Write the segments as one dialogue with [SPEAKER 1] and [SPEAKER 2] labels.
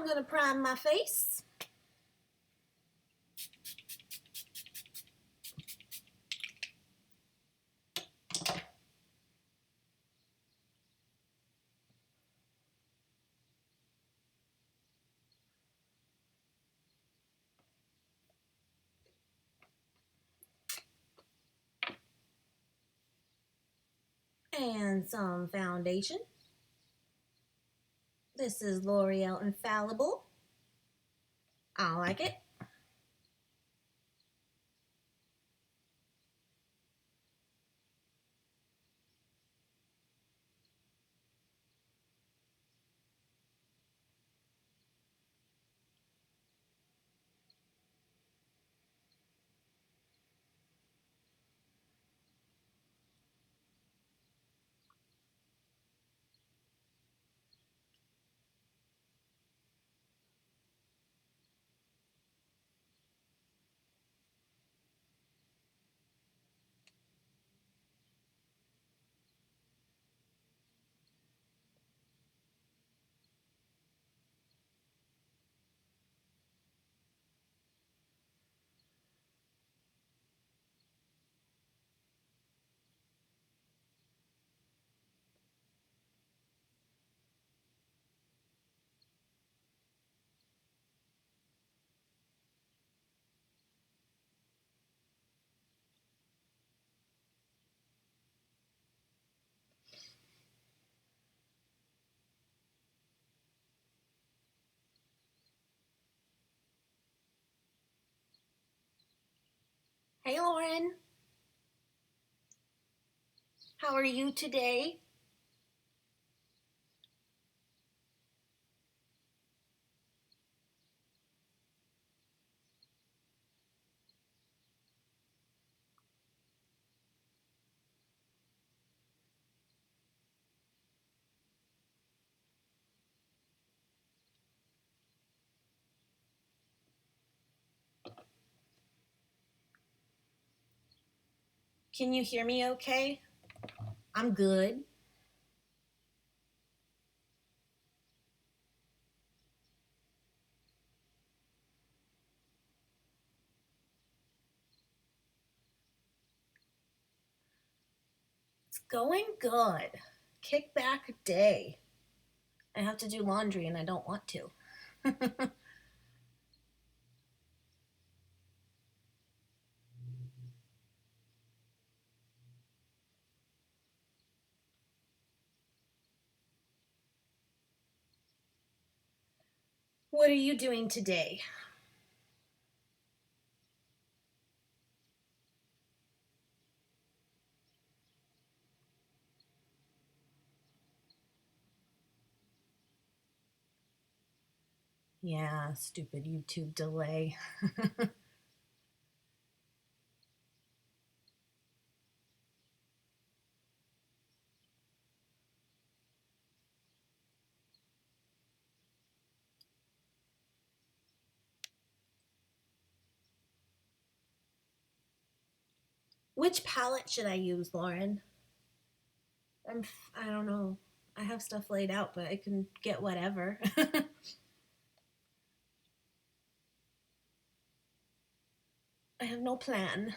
[SPEAKER 1] I'm going to prime my face. And some foundation. This is L'Oreal Infallible. I like it. Hey, Lauren. How are you today? Can you hear me okay? I'm good. It's going good. Kick back day. I have to do laundry and I don't want to. What are you doing today? Yeah, stupid YouTube delay. Which palette should I use, Lauren? I don't know. I have stuff laid out, but I can get whatever. I have no plan.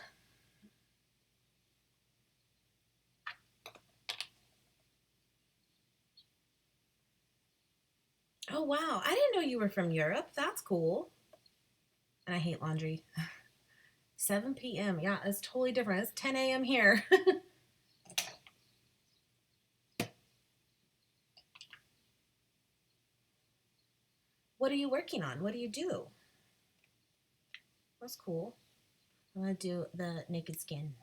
[SPEAKER 1] Oh, wow. I didn't know you were from Europe. That's cool. And I hate laundry. 7 p.m. Yeah, it's totally different. It's 10 a.m. here. What are you working on? What do you do? That's cool. I'm going to do the naked skin.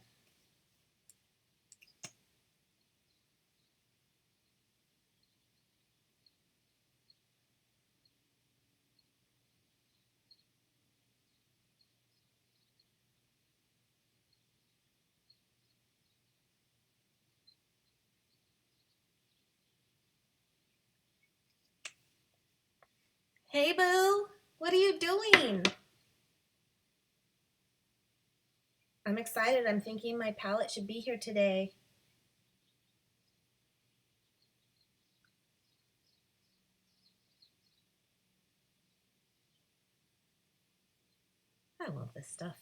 [SPEAKER 1] Hey, boo. What are you doing? I'm excited. I'm thinking my palette should be here today. I love this stuff.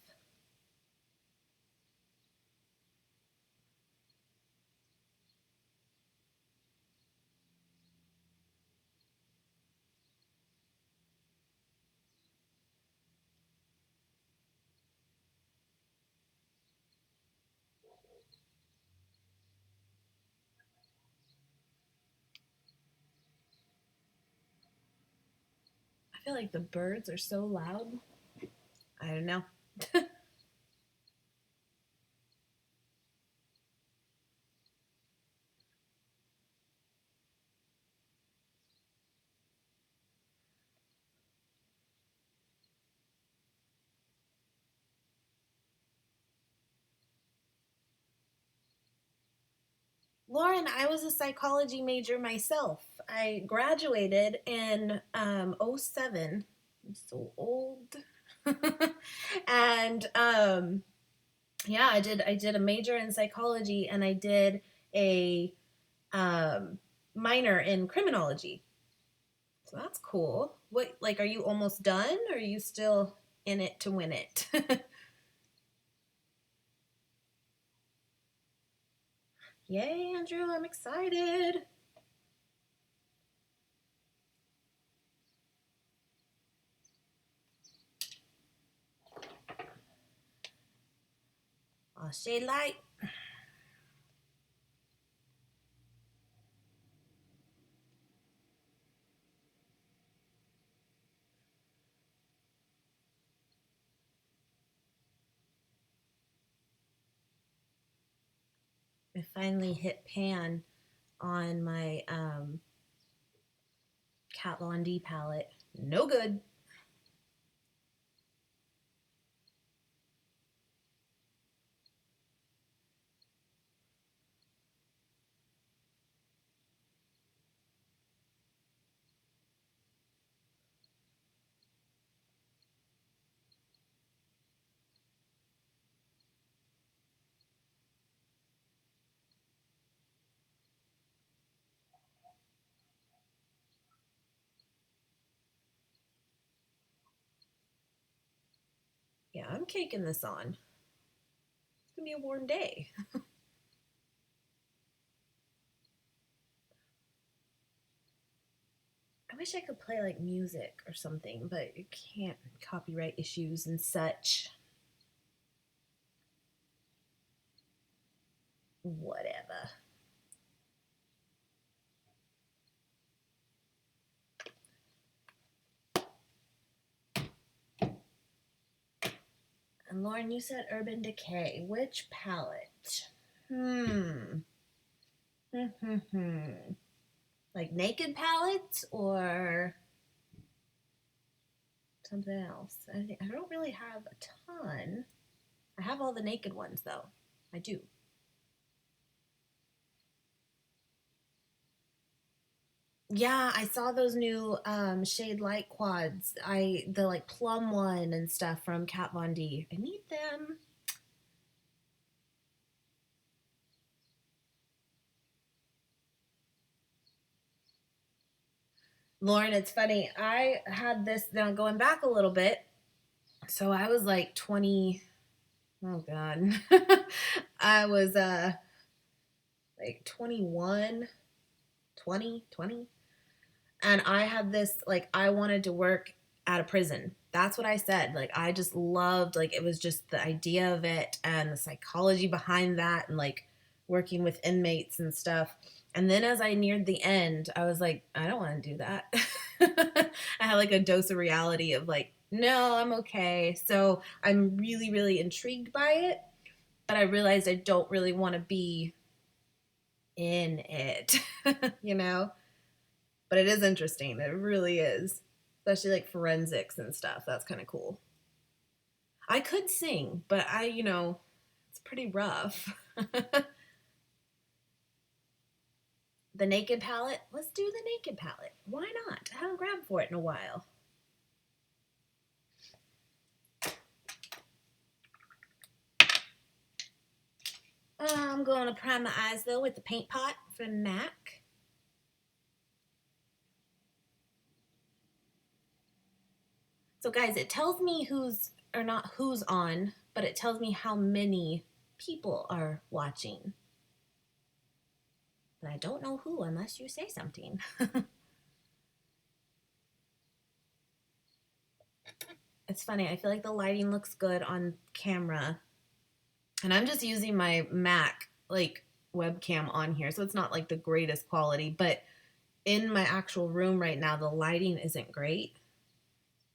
[SPEAKER 1] I feel like the birds are so loud. I don't know. Lauren, I was a psychology major myself. I graduated in '07. I'm so old. And yeah, I did a major in psychology and I did a um, minor in criminology. So that's cool. What, like, are you almost done or are you still in it to win it? Yay, Andrew, I'm excited. Oh, shade light. I finally hit pan on my Kat Von D palette. No good. Yeah, I'm caking this on. It's gonna be a warm day. I wish I could play like music or something, but you can't. Copyright issues and such. Whatever. And Lauren, you said Urban Decay. Which palette? Hmm. Like naked palettes or something else? I don't really have a ton. I have all the naked ones though. I do. Yeah, I saw those new shade light quads. The like plum one and stuff from Kat Von D. I need them. Lauren, it's funny. I had this now going back a little bit. So I was like 20. Oh god. I was like 21, 20. And I had this, like, I wanted to work at a prison. That's what I said. Like, I just loved, like, it was just the idea of it and the psychology behind that and like working with inmates and stuff. And then as I neared the end, I was like, I don't want to do that. I had like a dose of reality of like, no, I'm okay. So I'm really, really intrigued by it, but I realized I don't really want to be in it, you know? But it is interesting. It really is. Especially like forensics and stuff. That's kind of cool. I could sing, but it's pretty rough. The naked palette? Let's do the naked palette. Why not? I haven't grabbed for it in a while. I'm going to prime my eyes though with the paint pot from MAC. So guys, it tells me who's or not who's on, but it tells me how many people are watching. But I don't know who unless you say something. It's funny. I feel like the lighting looks good on camera. And I'm just using my Mac like webcam on here, so it's not like the greatest quality, but in my actual room right now the lighting isn't great.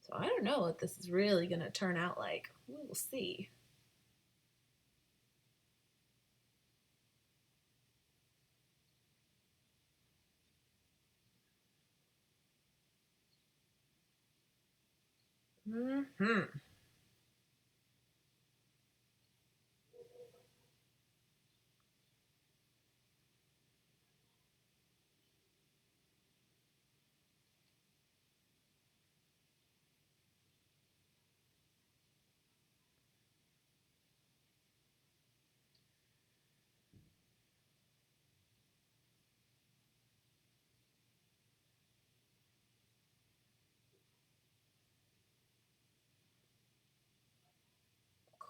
[SPEAKER 1] So I don't know what this is really going to turn out like. We'll see. Mhm.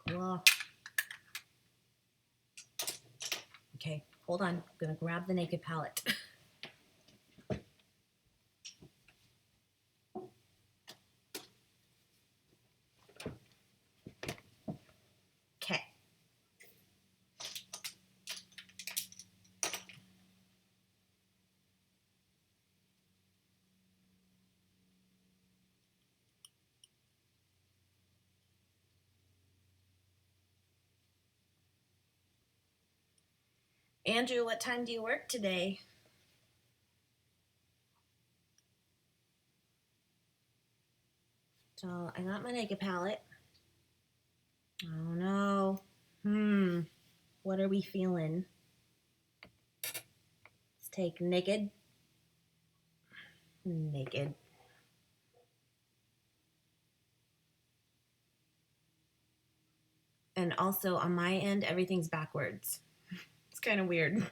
[SPEAKER 1] Cool. Okay, hold on. I'm gonna grab the naked palette. Okay. Andrew, what time do you work today? So I got my naked palette. Oh no. What are we feeling? Let's take naked. Naked. And also on my end, everything's backwards. It's kind of weird.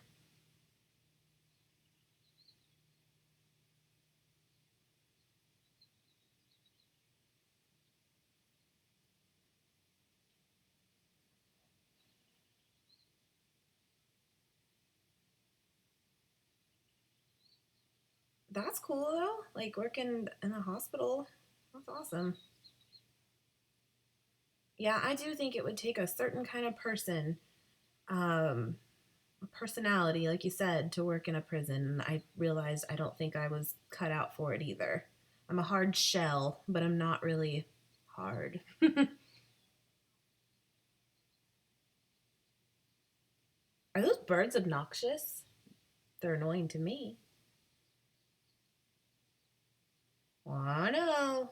[SPEAKER 1] That's cool though. Like working in a hospital. That's awesome. Yeah, I do think it would take a certain kind of person, um, a personality, like you said, to work in a prison. I realized I don't think I was cut out for it either. I'm a hard shell, but I'm not really hard. Are those birds obnoxious? They're annoying to me. I know.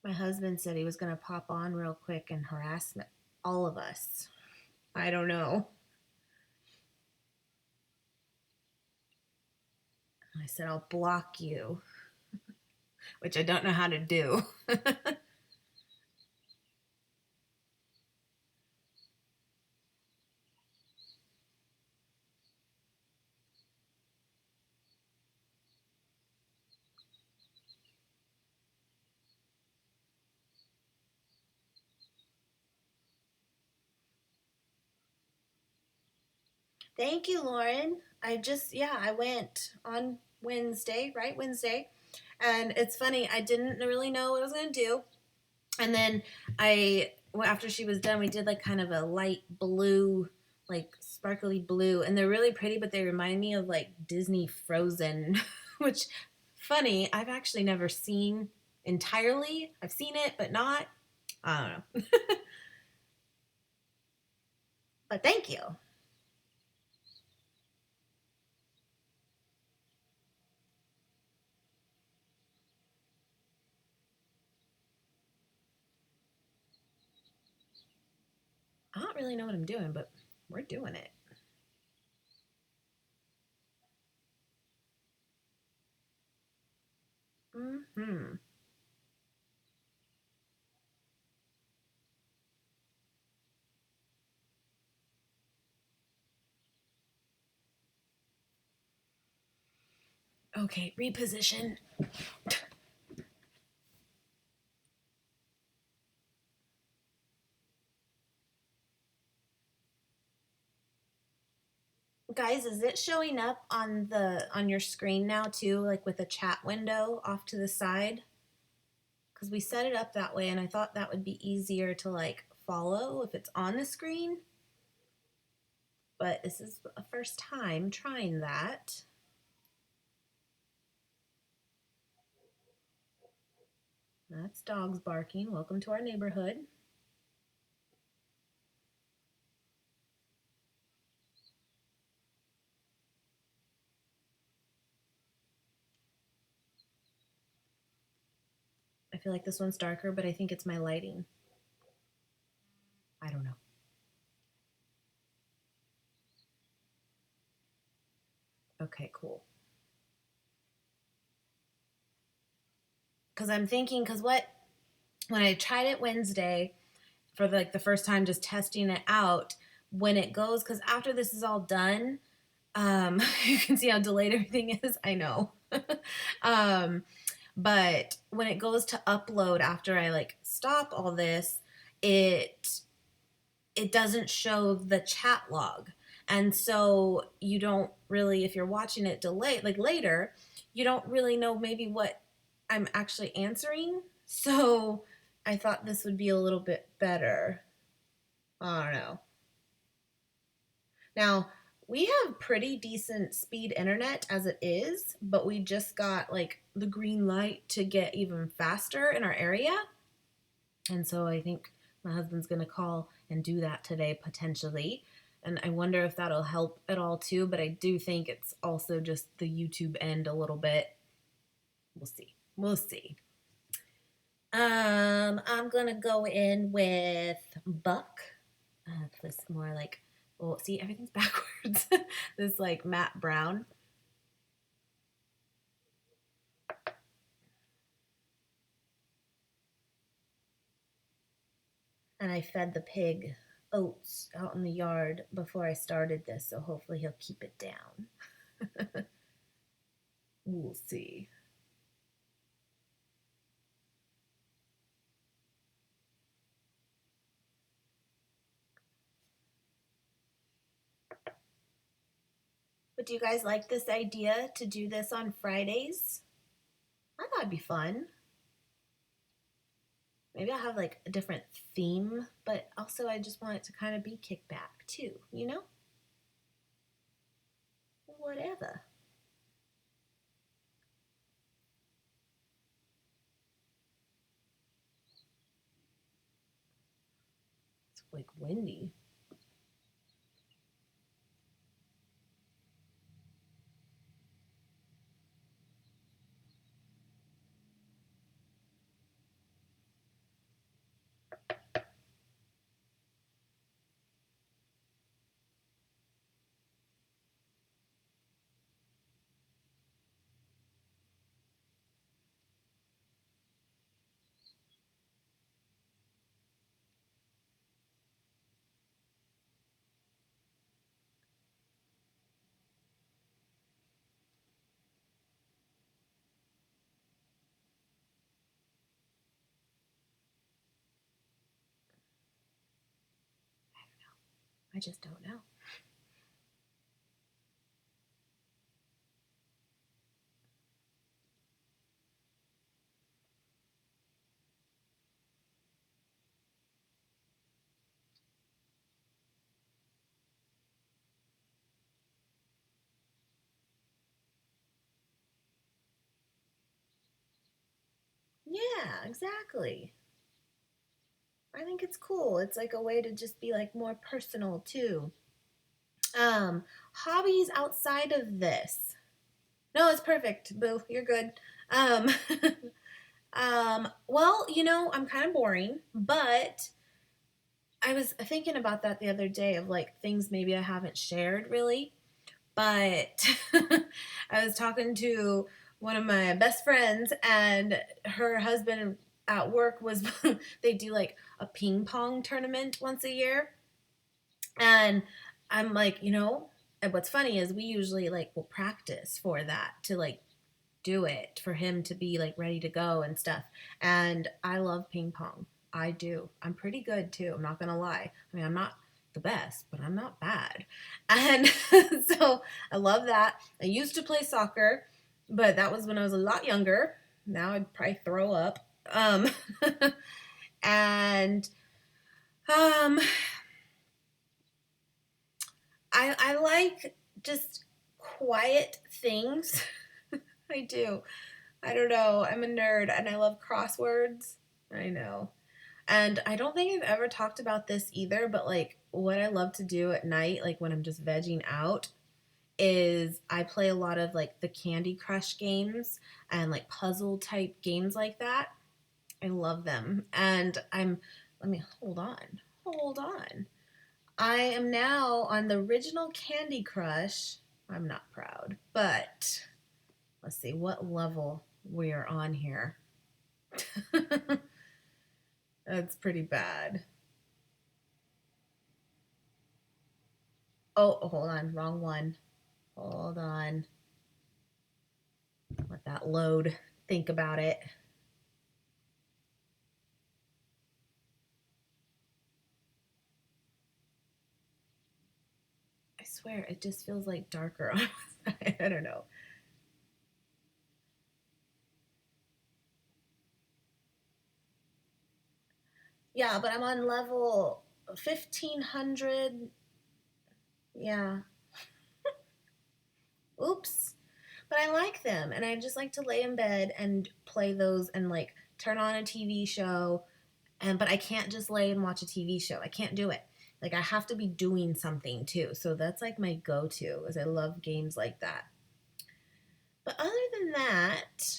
[SPEAKER 1] My husband said he was going to pop on real quick and harass all of us. I don't know. I said, I'll block you, which I don't know how to do. Thank you, Lauren. I went on Wednesday, right? Wednesday. And it's funny, I didn't really know what I was going to do. And then after she was done, we did like kind of a light blue, like sparkly blue. And they're really pretty, but they remind me of like Disney Frozen, which, funny, I've actually never seen entirely. I've seen it, but not. I don't know. But thank you. I don't really know what I'm doing, but we're doing it. Hmm. Okay, reposition. Guys, is it showing up on your screen now too, like with a chat window off to the side? Because we set it up that way and I thought that would be easier to like follow if it's on the screen. But this is a first time trying that. That's dogs barking. Welcome to our neighborhood. I feel like this one's darker, but I think it's my lighting. I don't know. Okay, cool. Because I'm thinking, because when I tried it Wednesday for like the first time, just testing it out, when it goes, because after this is all done, you can see how delayed everything is. I know. um, but when it goes to upload after I like stop all this, it it doesn't show the chat log. And so you don't really, if you're watching it delayed, like later, you don't really know maybe what I'm actually answering. So I thought this would be a little bit better. I don't know. Now, we have pretty decent speed internet as it is, but we just got like the green light to get even faster in our area. And so I think my husband's going to call and do that today potentially. And I wonder if that'll help at all too, but I do think it's also just the YouTube end a little bit. We'll see. We'll see. I'm gonna go in with Buck. This more like, well, see, everything's backwards. This like matte brown. And I fed the pig oats out in the yard before I started this, so hopefully he'll keep it down. We'll see. But do you guys like this idea to do this on Fridays? I thought it'd be fun. Maybe I'll have like a different theme, but also I just want it to kind of be kickback too, you know? Whatever. It's like windy. I just don't know. Yeah, exactly. I think it's cool. It's like a way to just be like more personal too. Hobbies outside of this. No, it's perfect. Boo, you're good. Um, well, I'm kind of boring, but I was thinking about that the other day of like things maybe I haven't shared really. But I was talking to one of my best friends, and her husband at work was they do like a ping pong tournament once a year, and I'm like, and what's funny is we usually like will practice for that to like do it for him to be like ready to go and stuff. And I love ping pong. I do. I'm pretty good too. I'm not gonna lie. I mean, I'm not the best, but I'm not bad. And so I love that. I used to play soccer, but that was when I was a lot younger. Now I'd probably throw up. And um, I like just quiet things. I do. I don't know. I'm a nerd and I love crosswords. I know. And I don't think I've ever talked about this either, but like what I love to do at night, like when I'm just vegging out, is I play a lot of like the Candy Crush games and like puzzle type games like that. I love them. And let me hold on. Hold on. I am now on the original Candy Crush. I'm not proud, but let's see what level we are on here. That's pretty bad. Oh, hold on. Wrong one. Hold on. Let that load. Think about it. I swear, it just feels like darker on my side. I don't know. Yeah, but I'm on level 1500. Yeah. Oops. But I like them, and I just like to lay in bed and play those and like turn on a TV show. But I can't just lay and watch a TV show. I can't do it. Like I have to be doing something too. So that's like my go-to, is I love games like that. But other than that,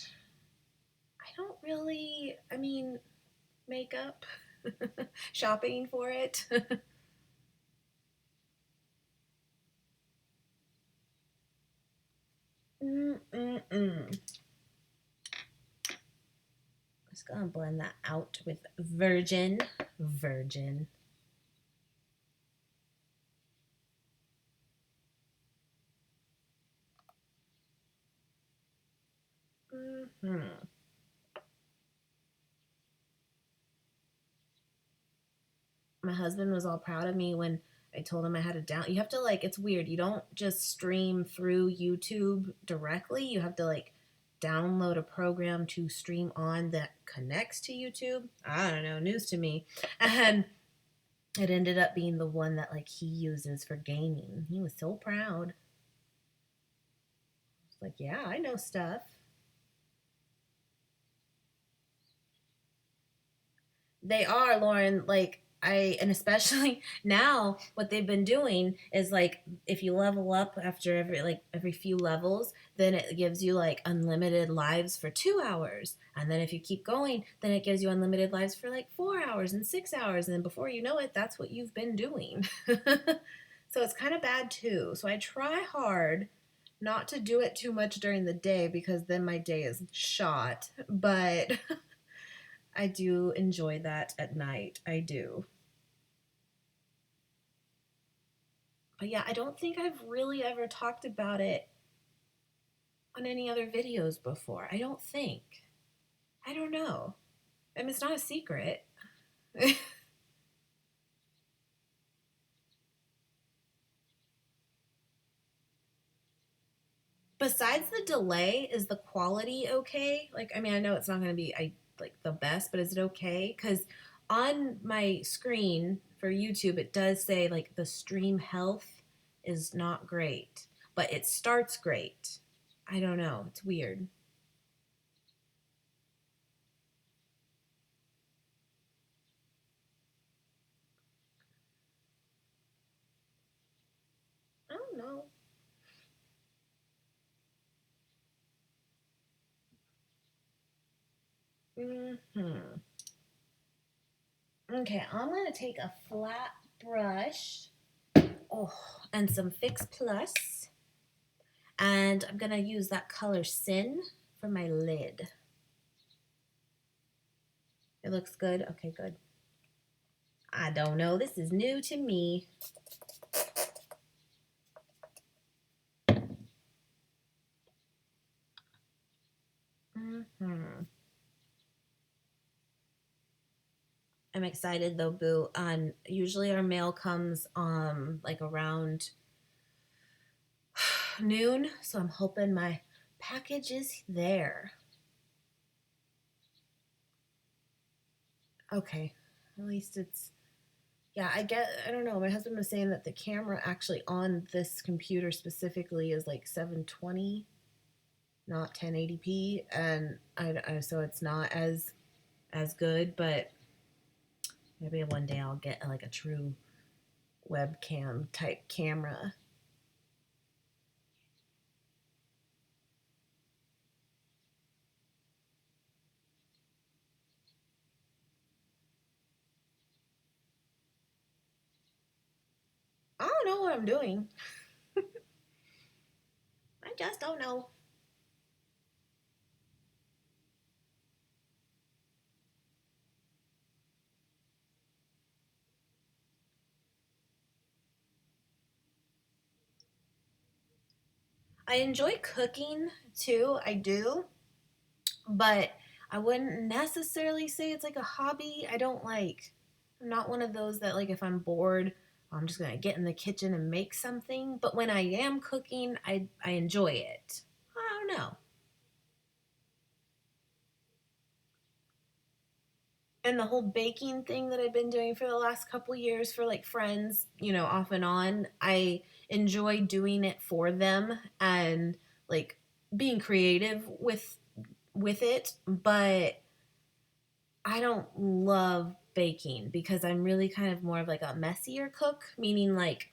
[SPEAKER 1] I don't really, I mean, makeup, shopping for it. Mm-mm-mm. Just gonna blend that out with virgin. Virgin. Mm-hmm. My husband was all proud of me when I told him I had a down. You have to like, it's weird. You don't just stream through YouTube directly. You have to like download a program to stream on that connects to YouTube. I don't know, news to me. And it ended up being the one that like he uses for gaming. He was so proud. Like, yeah, I know stuff. They are, Lauren. Like and especially now, what they've been doing is like if you level up after every few levels, then it gives you like unlimited lives for 2 hours, and then if you keep going, then it gives you unlimited lives for like 4 hours and 6 hours, and then before you know it, that's what you've been doing. So it's kind of bad too. So I try hard not to do it too much during the day because then my day is shot. But I do enjoy that at night. I do. But yeah, I don't think I've really ever talked about it on any other videos before. I don't think. I don't know. I mean, it's not a secret. Besides the delay, is the quality okay? Like, I mean, I know it's not going to be like the best, but is it okay? Because on my screen for YouTube, it does say like the stream health is not great, but it starts great. I don't know. It's weird. I don't know. Hmm. Okay, I'm gonna take a flat brush. Oh, and some Fix Plus. And I'm gonna use that color Sin for my lid. It looks good? Okay, good. I don't know, this is new to me. Mm-hmm. I'm excited though, Boo. Usually our mail comes like around noon, so I'm hoping my package is there. Okay, at least it's, yeah, I don't know. My husband was saying that the camera actually on this computer specifically is like 720, not 1080p, and so it's not as good, but maybe one day I'll get like a true webcam type camera. I don't know what I'm doing. I just don't know. I enjoy cooking too. I do, but I wouldn't necessarily say it's like a hobby. I'm not one of those that like if I'm bored, I'm just gonna get in the kitchen and make something. But when I am cooking, I enjoy it. I don't know. And the whole baking thing that I've been doing for the last couple years for like friends, off and on, I enjoy doing it for them and like being creative with it, but I don't love baking because I'm really kind of more of like a messier cook, meaning like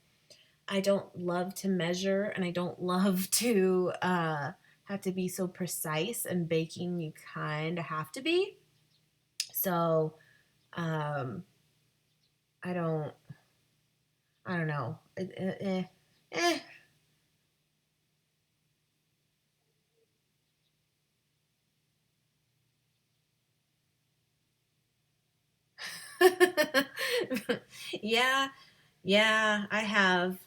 [SPEAKER 1] I don't love to measure and I don't love to have to be so precise. And baking, you kind of have to be. So um, I don't, I don't know. Eh. Yeah, yeah, I have.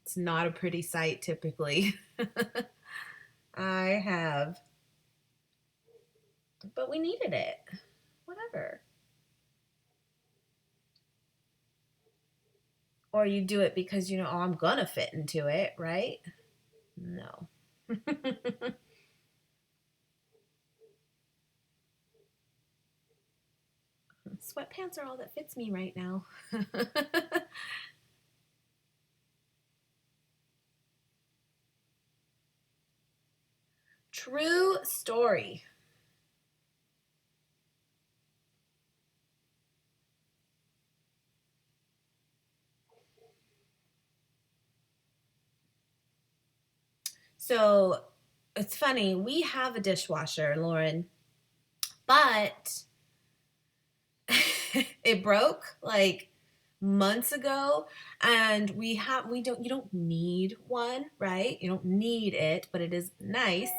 [SPEAKER 1] It's not a pretty sight typically. I have, but we needed it. Whatever. Or you do it because oh, I'm gonna fit into it, right? No. Sweatpants are all that fits me right now. True story. So it's funny, we have a dishwasher, Lauren, but it broke like months ago, and we don't you don't need one, right? You don't need it, but it is nice.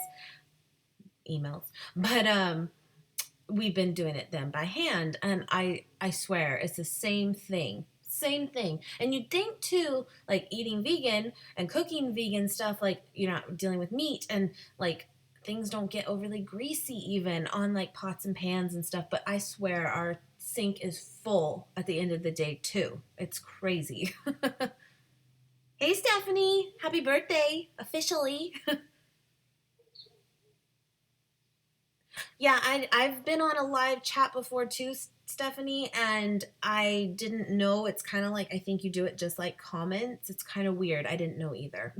[SPEAKER 1] Emails. But we've been doing it then by hand, and I swear it's the same thing. And you'd think too, like eating vegan and cooking vegan stuff, like you're not dealing with meat, and like things don't get overly greasy even on like pots and pans and stuff, but I swear our sink is full at the end of the day too. It's crazy. Hey Stephanie, happy birthday officially. Yeah, I've been on a live chat before too, Stephanie, and I didn't know. It's kind of like I think you do it just like comments. It's kind of weird. I didn't know either.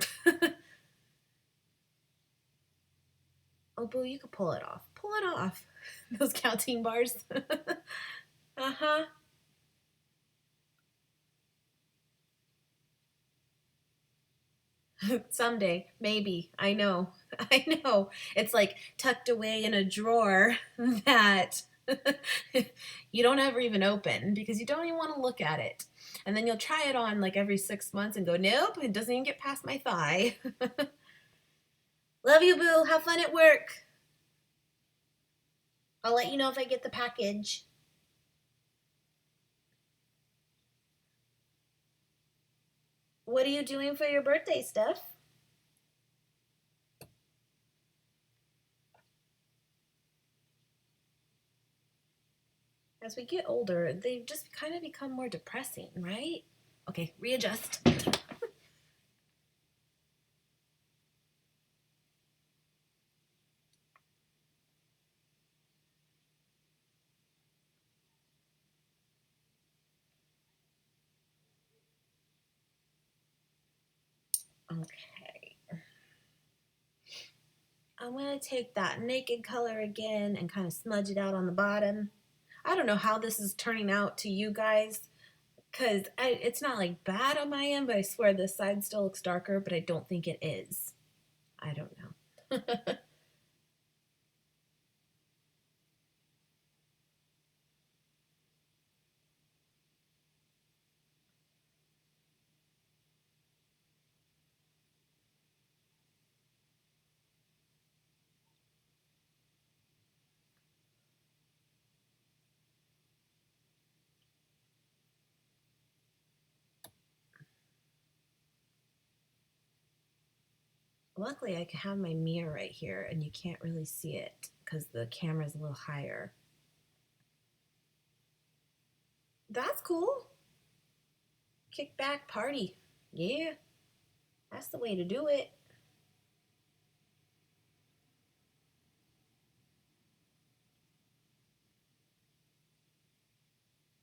[SPEAKER 1] Oh, boo, you could pull it off. Pull it off. Those counting bars. Uh huh. Someday, maybe. I know. I know. It's like tucked away in a drawer that you don't ever even open because you don't even want to look at it. And then you'll try it on like every 6 months and go, nope, it doesn't even get past my thigh. Love you, boo. Have fun at work. I'll let you know if I get the package. What are you doing for your birthday, Steph? As we get older, they just kind of become more depressing, right? Okay, readjust. Okay. I'm going to take that naked color again and kind of smudge it out on the bottom. I don't know how this is turning out to you guys because it's not like bad on my end, but I swear this side still looks darker, but I don't think it is. I don't know. Luckily, I can have my mirror right here and you can't really see it because the camera's a little higher. That's cool. Kick back party. Yeah, that's the way to do it.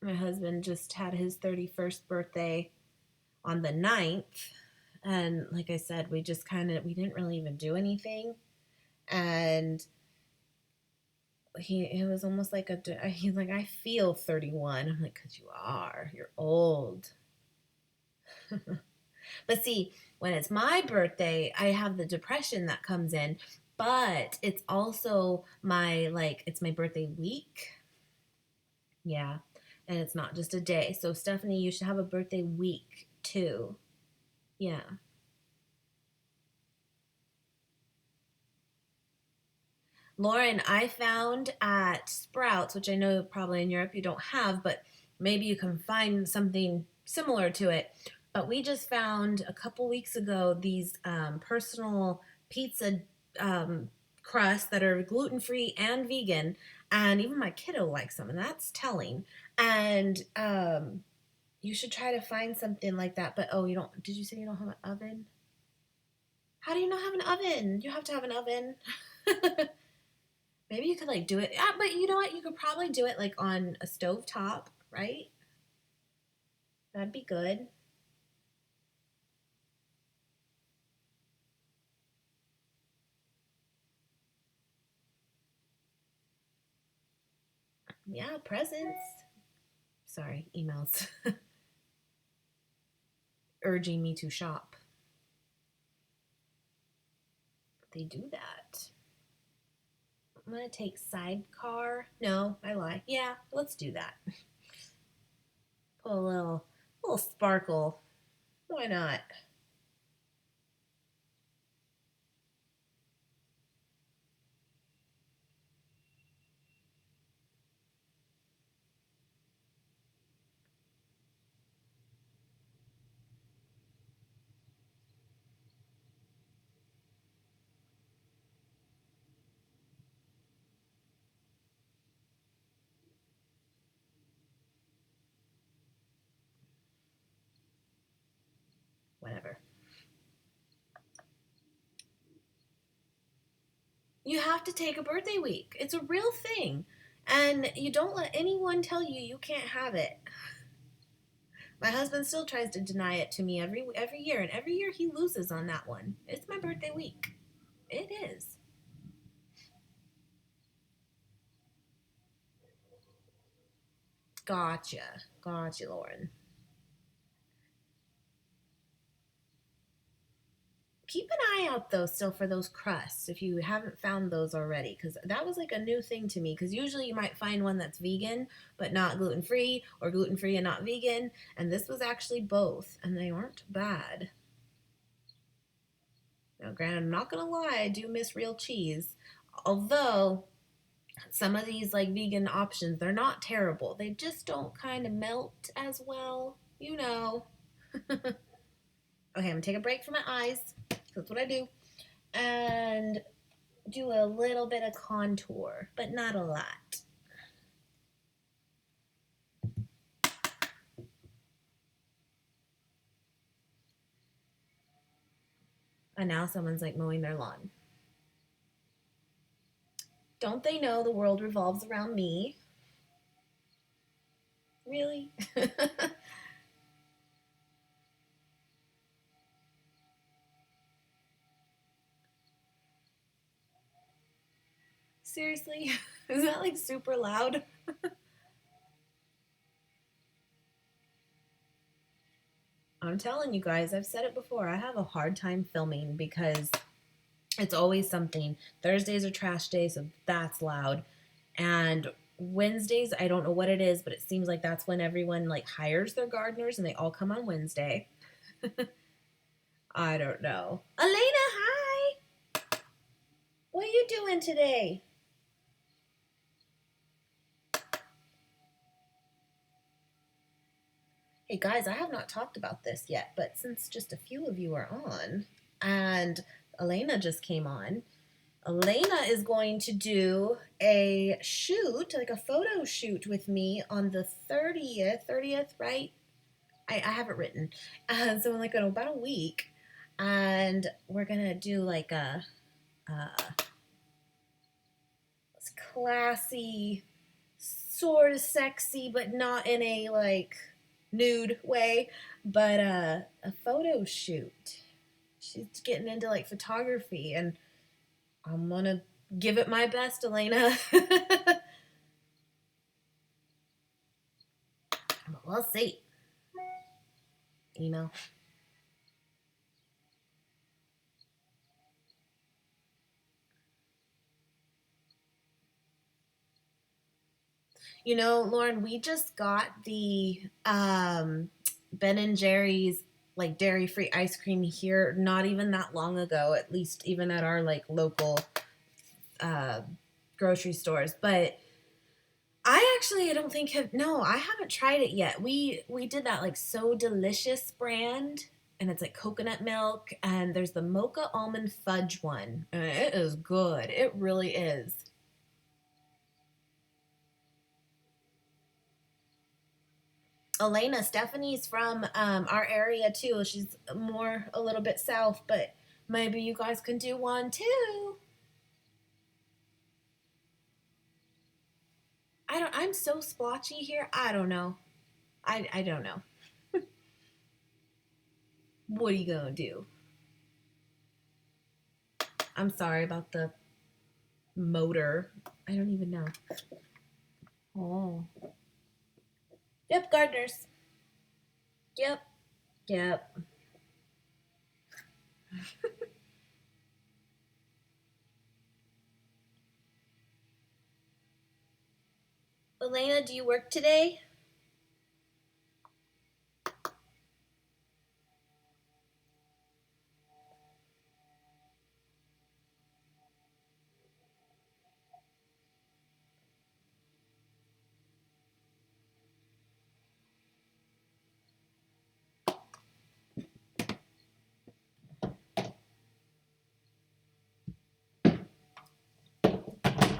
[SPEAKER 1] My husband just had his 31st birthday on the 9th. And like I said, we just we didn't really even do anything. And it was almost like he's like, I feel 31. I'm like, because you are. You're old. But see, when it's my birthday, I have the depression that comes in, but it's also it's my birthday week. Yeah. And it's not just a day. So, Stephanie, you should have a birthday week too. Yeah. Lauren, I found at Sprouts, which I know probably in Europe you don't have, but maybe you can find something similar to it. But we just found a couple weeks ago these personal pizza um, crusts that are gluten free and vegan. And even my kiddo likes them, and that's telling. And you should try to find something like that. But oh, you don't, did you say you don't have an oven? How do you not have an oven? You have to have an oven. Maybe you could like do it. Yeah, but you know what? You could probably do it like on a stove top, right? That'd be good. Yeah, presents. Sorry, emails urging me to shop. They do that. I'm gonna take sidecar. No, I lie. Yeah, let's do that. Put a little sparkle. Why not? Whatever. You have to take a birthday week. It's a real thing. And you don't let anyone tell you you can't have it. My husband still tries to deny it to me every year, and every year he loses on that one. It's my birthday week. It is. Gotcha, Lauren. keep an eye out though still for those crusts if you haven't found those already, because that was like a new thing to me, because usually you might find one that's vegan but not gluten-free, or gluten-free and not vegan, and this was actually both, and they weren't bad. Now granted, I'm not gonna lie, I do miss real cheese, although some of these like vegan options, they're not terrible, they just don't kind of melt as well, you know. Okay, I'm gonna take a break from my eyes. That's what I do. And do a little bit of contour, but not a lot. And now someone's like mowing their lawn. Don't they know the world revolves around me? Really? Seriously? Is that like super loud? I'm telling you guys, I've said it before, I have a hard time filming because it's always something. Thursdays are trash days, so that's loud. And Wednesdays, I don't know what it is, but it seems like that's when everyone like hires their gardeners and they all come on Wednesday. I don't know. Elena, hi. What are you doing today? Hey guys, I have not talked about this yet, but since just a few of you are on, and Elena just came on, Elena is going to do a shoot, like a photo shoot with me on the 30th, right? I have it written. So in like in about a week, and we're gonna do like a classy, sort of sexy, but not in a like nude way, but a photo shoot. She's getting into like photography, and I'm gonna give it my best, Elena. We'll see. You know. You know, Lauren, we just got the Ben and Jerry's like dairy free ice cream here not even that long ago, at least even at our like local uh, grocery stores. But I don't think have no, I haven't tried it yet. We did that like So Delicious brand, and it's like coconut milk, and there's the mocha almond fudge one. And it is good. It really is. Elena, Stephanie's from our area too. She's more a little bit south, but maybe you guys can do one too. I'm so splotchy here. I don't know. I don't know. What are you gonna do? I'm sorry about the motor. I don't even know. Oh. Yep, gardeners. Yep. Yep. Elena, do you work today?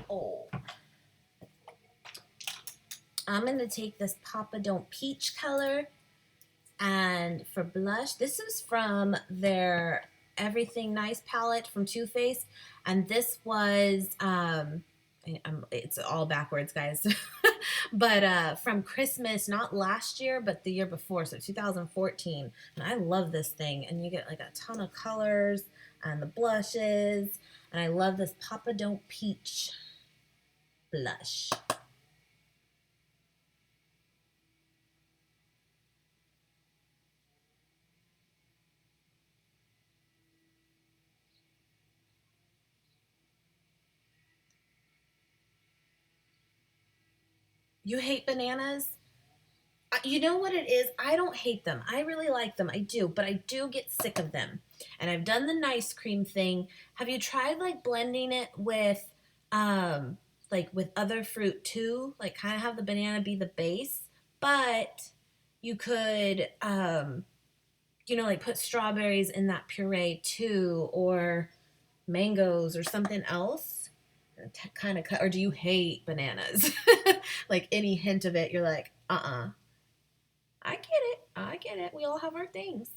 [SPEAKER 1] Oh. I'm gonna take this Papa Don't Peach color, and for blush, this is from their Everything Nice palette from Too Faced, and this was it's all backwards, guys. But from Christmas, not last year, but the year before, so 2014. And I love this thing, and you get like a ton of colors and the blushes, and I love this Papa Don't Peach blush. You hate bananas? You know what it is? I don't hate them. I really like them. I do, but I do get sick of them. And I've done the nice cream thing. Have you tried like blending it um with other fruit too? Like kind of have the banana be the base, but you could like put strawberries in that puree too, or mangoes or something else. Kind of cut, or do you hate bananas? Like any hint of it, you're like, I get it. I get it. We all have our things.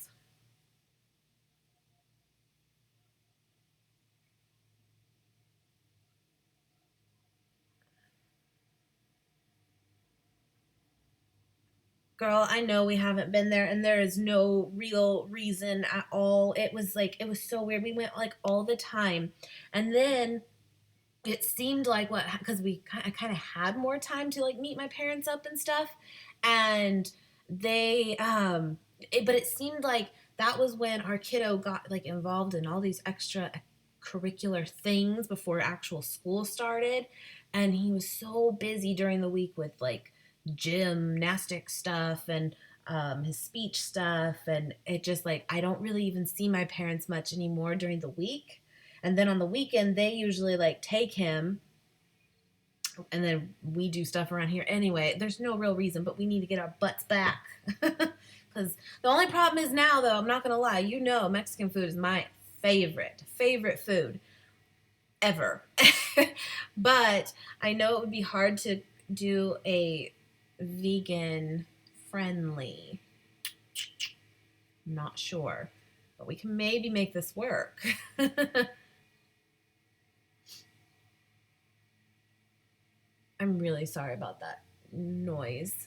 [SPEAKER 1] Girl, I know we haven't been there, and there is no real reason at all. It was so weird. We went like all the time. And then it seemed like because I kind of had more time to like meet my parents up and stuff. And but it seemed like that was when our kiddo got like involved in all these extra curricular things before actual school started, and he was so busy during the week with like gymnastic stuff and his speech stuff, and it just like I don't really even see my parents much anymore during the week. And then on the weekend they usually like take him, and then we do stuff around here anyway. There's no real reason, but we need to get our butts back. Because the only problem is now, though, I'm not going to lie, Mexican food is my favorite food ever. But I know it would be hard to do a vegan friendly. Not sure. But we can maybe make this work. I'm really sorry about that noise.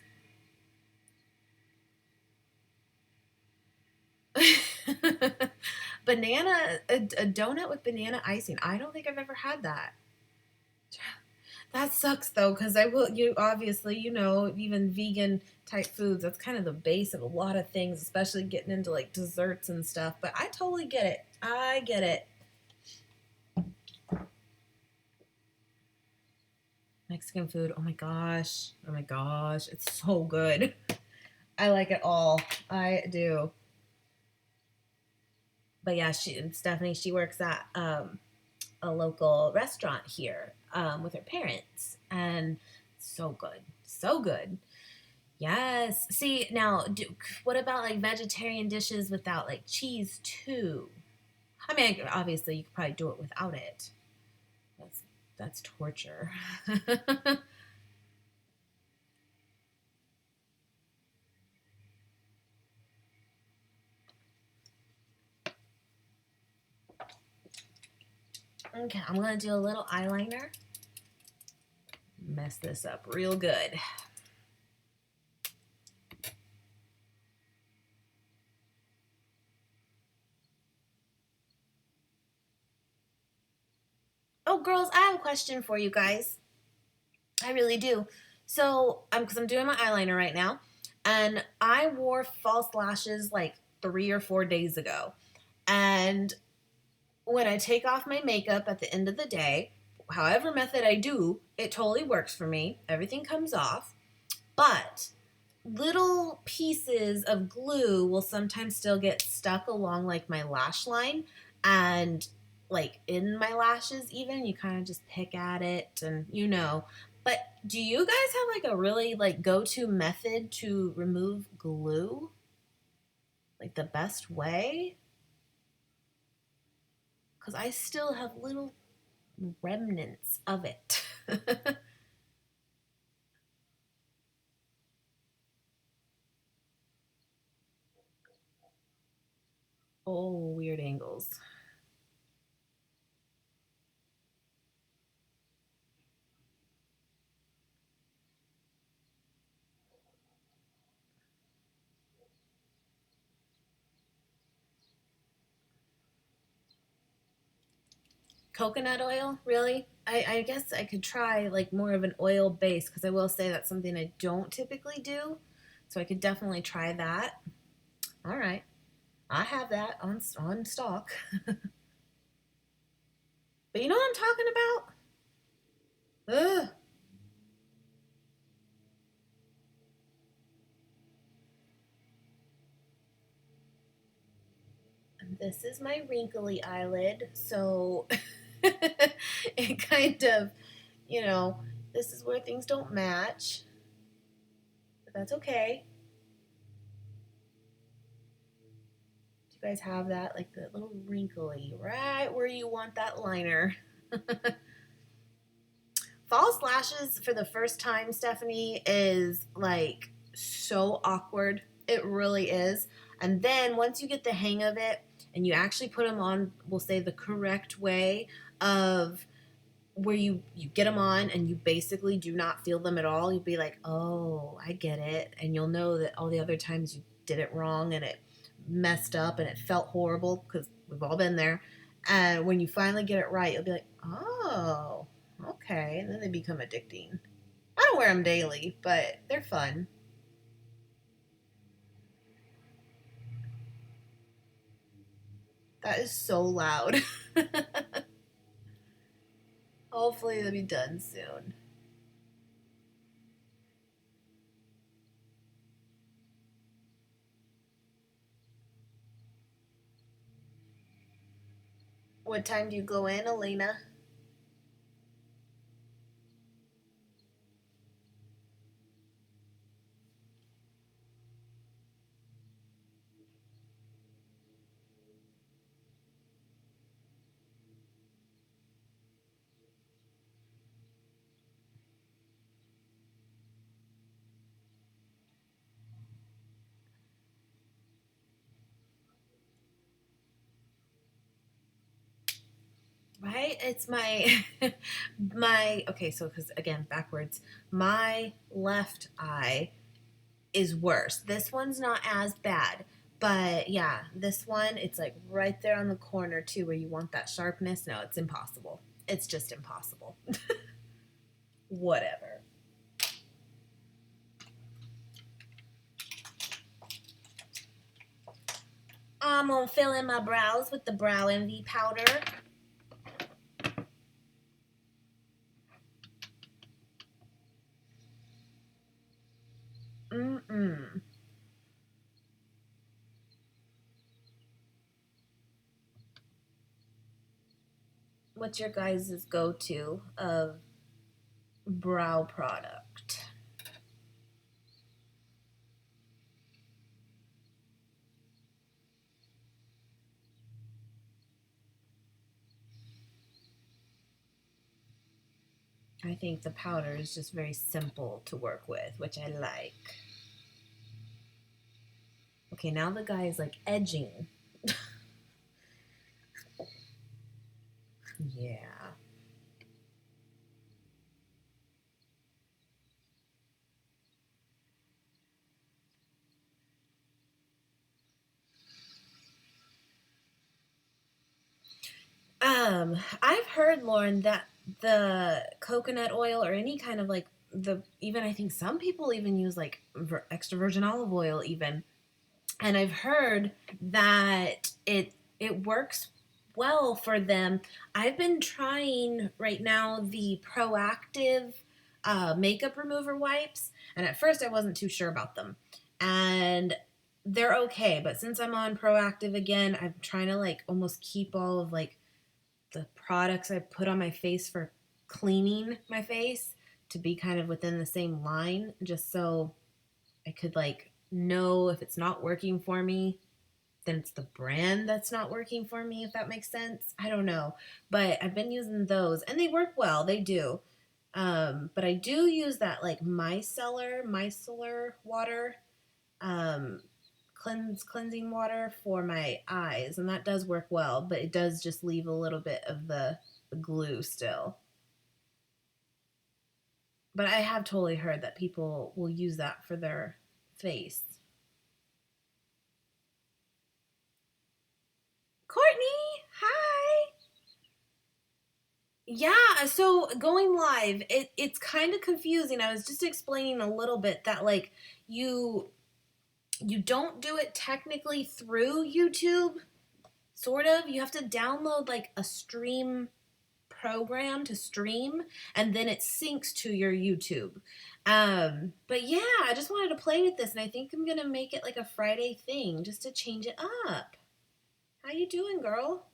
[SPEAKER 1] A donut with banana icing. I don't think I've ever had that. That sucks though, because you obviously, even vegan type foods, that's kind of the base of a lot of things, especially getting into like desserts and stuff. But I totally get it. I get it. Mexican food. Oh my gosh. Oh my gosh. It's so good. I like it all. I do. But yeah, Stephanie, she works at a local restaurant here with her parents, and so good, so good. Yes. See, now, what about like vegetarian dishes without like cheese too? I mean, obviously, you could probably do it without it. That's that's torture. Okay, I'm gonna do a little eyeliner. Mess this up real good. Oh, girls, I have a question for you guys. I really do. So, because I'm doing my eyeliner right now, and I wore false lashes like 3 or 4 days ago. And when I take off my makeup at the end of the day, however method I do, it totally works for me. Everything comes off. But little pieces of glue will sometimes still get stuck along like my lash line and like in my lashes even. You kind of just pick at it and But do you guys have like a really like go-to method to remove glue? Like the best way? Because I still have little remnants of it. Oh, weird angles. Coconut oil, really? I guess I could try like more of an oil base, because I will say that's something I don't typically do. So I could definitely try that. All right. I have that on stock. But you know what I'm talking about? Ugh. This is my wrinkly eyelid, so it kind of, you know, this is where things don't match, but that's okay. Do you guys have that? Like the little wrinkly, right where you want that liner. False lashes for the first time, Stephanie, is like so awkward. It really is. And then once you get the hang of it and you actually put them on, we'll say the correct way of where you get them on and you basically do not feel them at all, you'll be like, oh, I get it. And you'll know that all the other times you did it wrong and it messed up and it felt horrible because we've all been there. And when you finally get it right, you'll be like, oh, okay. And then they become addicting. I don't wear them daily, but they're fun. That is so loud. Hopefully they'll be done soon. What time do you go in, Elena? Right? It's my my okay, so cuz again, backwards. My left eye is worse. This one's not as bad. But yeah, this one it's like right there on the corner too where you want that sharpness. No, it's impossible. It's just impossible. Whatever. I'm gonna fill in my brows with the Brow Envy powder. Mm-mm. What's your guys' go-to of brow product? I think the powder is just very simple to work with, which I like. Okay, now the guy is like edging. Yeah. I've heard, Lauren, that the coconut oil or any kind of like the even I think some people even use like extra virgin olive oil even, and I've heard that it works well for them. I've been trying right now the proactive makeup remover wipes, and at first I wasn't too sure about them, and they're okay. But since I'm on proactive again, I'm trying to like almost keep all of like the products I put on my face for cleaning my face to be kind of within the same line, just so I could like know if it's not working for me, then it's the brand that's not working for me, if that makes sense. I don't know. But I've been using those and they work well. They do. But I do use that like micellar water, um, cleansing water for my eyes, and that does work well, but it does just leave a little bit of the glue still. But I have totally heard that people will use that for their face. Courtney, hi. Yeah, so going live, it's kind of confusing. I was just explaining a little bit that like you you don't do it technically through YouTube, sort of. You have to download like a stream program to stream and then it syncs to your YouTube. But yeah, I just wanted to play with this and I think I'm gonna make it like a Friday thing just to change it up. How you doing, girl?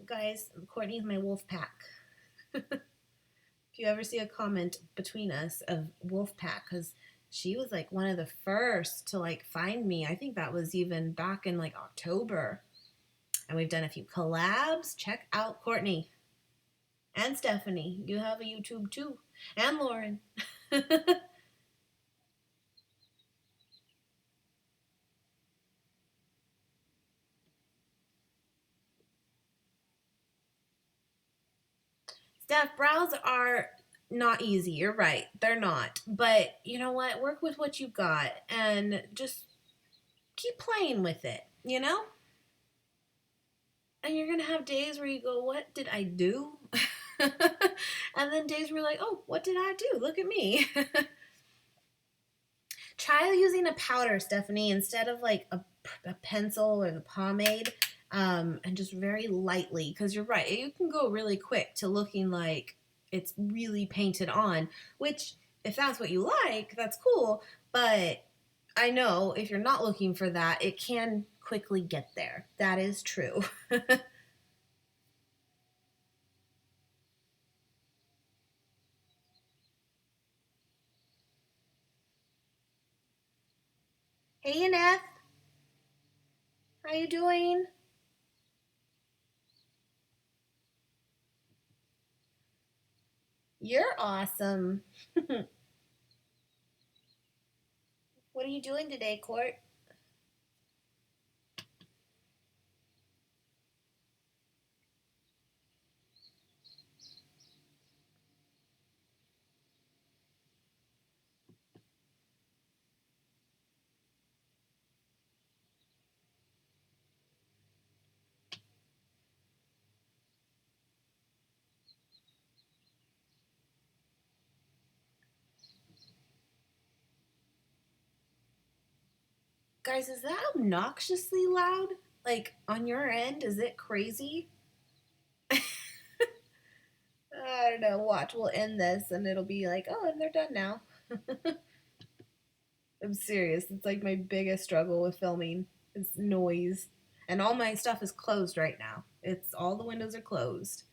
[SPEAKER 1] Guys, Courtney's my wolf pack. If you ever see a comment between us of wolf pack, because she was like one of the first to like find me. I think that was even back in like October. And we've done a few collabs. Check out Courtney and Stephanie. You have a YouTube too. And Lauren. Steph, brows are not easy. You're right. They're not. But you know what? Work with what you got and just keep playing with it, you know? And you're going to have days where you go, what did I do? And then days where you're like, oh, what did I do? Look at me. Try using a powder, Stephanie, instead of like a pencil or the pomade, and just very lightly, because you're right, you can go really quick to looking like it's really painted on, which, if that's what you like, that's cool, but I know if you're not looking for that, it can quickly get there. That is true. Hey, Annette, how you doing? You're awesome. What are you doing today, Court? Guys, is that obnoxiously loud? Like on your end? Is it crazy? I don't know. Watch, we'll end this and it'll be like, oh, and they're done now. I'm serious. It's like my biggest struggle with filming is noise. And all my stuff is closed right now. It's all the windows are closed.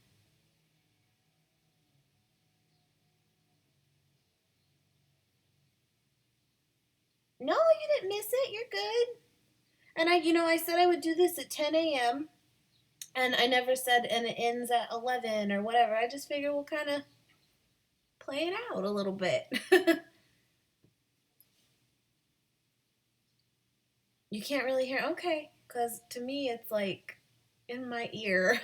[SPEAKER 1] No, you didn't miss it. You're good. And I said I would do this at 10 a.m. And I never said and it ends at 11 or whatever. I just figured we'll kind of play it out a little bit. You can't really hear. Okay, because to me it's like in my ear.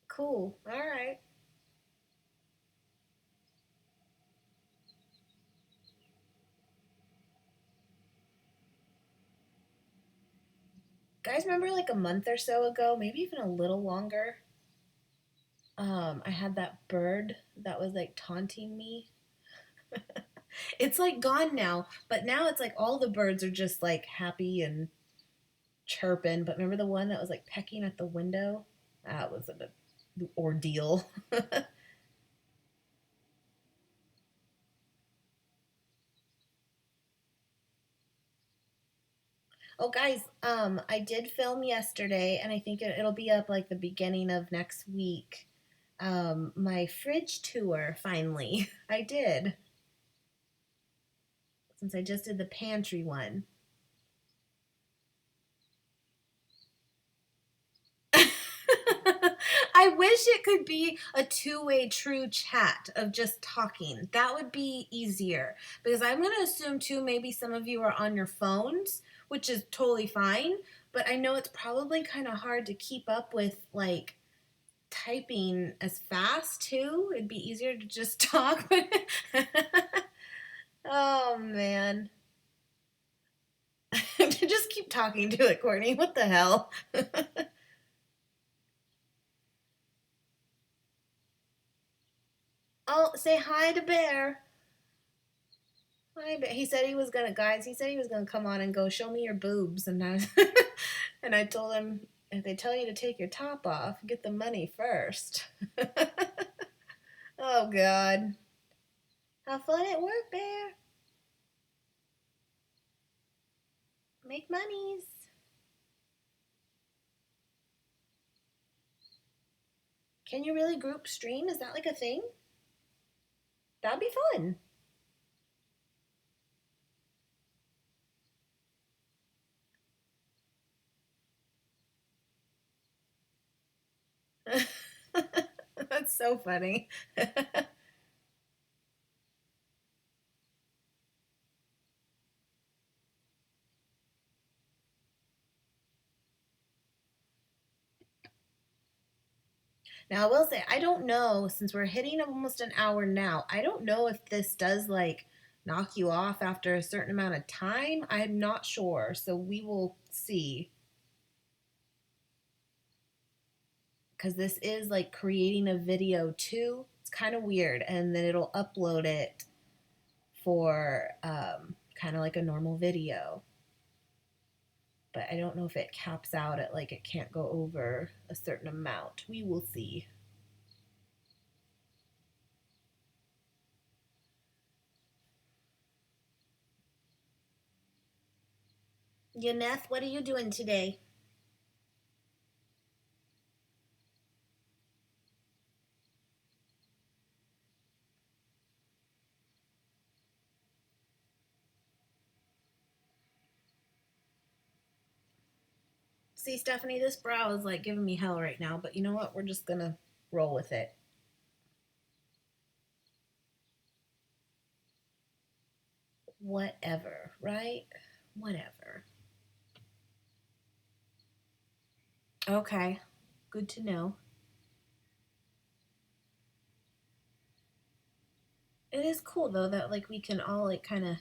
[SPEAKER 1] Cool. All right. Guys, remember like a month or so ago, maybe even a little longer, I had that bird that was like taunting me. It's like gone now, but now it's like all the birds are just like happy and chirping. But remember the one that was like pecking at the window? That was an ordeal. Oh, guys, I did film yesterday, and I think it'll be up like the beginning of next week. My fridge tour, finally. I did, since I just did the pantry one. I wish it could be a two-way true chat of just talking. That would be easier. Because I'm going to assume, too, maybe some of you are on your phones, which is totally fine. But I know it's probably kind of hard to keep up with, like, typing as fast, too. It'd be easier to just talk. Oh, man. Just keep talking to it, Courtney. What the hell? Oh, say hi to Bear. Hi, Bear. He said he was gonna, guys. He said he was gonna come on and go show me your boobs, and and I told him if they tell you to take your top off, get the money first. Oh God. Have fun at work, Bear. Make monies. Can you really group stream? Is that like a thing? That'd be fun. That's so funny. Now, I will say, I don't know, since we're hitting almost an hour now, I don't know if this does like knock you off after a certain amount of time. I'm not sure. So we will see. Because this is like creating a video too. It's kind of weird. And then it'll upload it for kind of like a normal video. But I don't know if it caps out at like it can't go over a certain amount. We will see. Yaneth, what are you doing today? See, Stephanie, this brow is like giving me hell right now, but you know what? We're just gonna roll with it. Whatever, right? Whatever. Okay, good to know. It is cool though that like we can all like kind of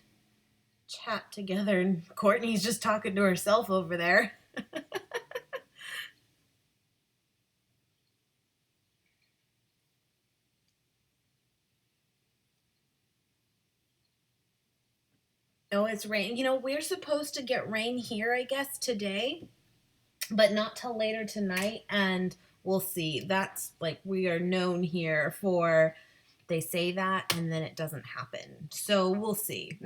[SPEAKER 1] chat together and Courtney's just talking to herself over there. Oh, it's rain. You know, we're supposed to get rain here, I guess, today, but not till later tonight. And we'll see. That's like we are known here for they say that and then it doesn't happen. So we'll see.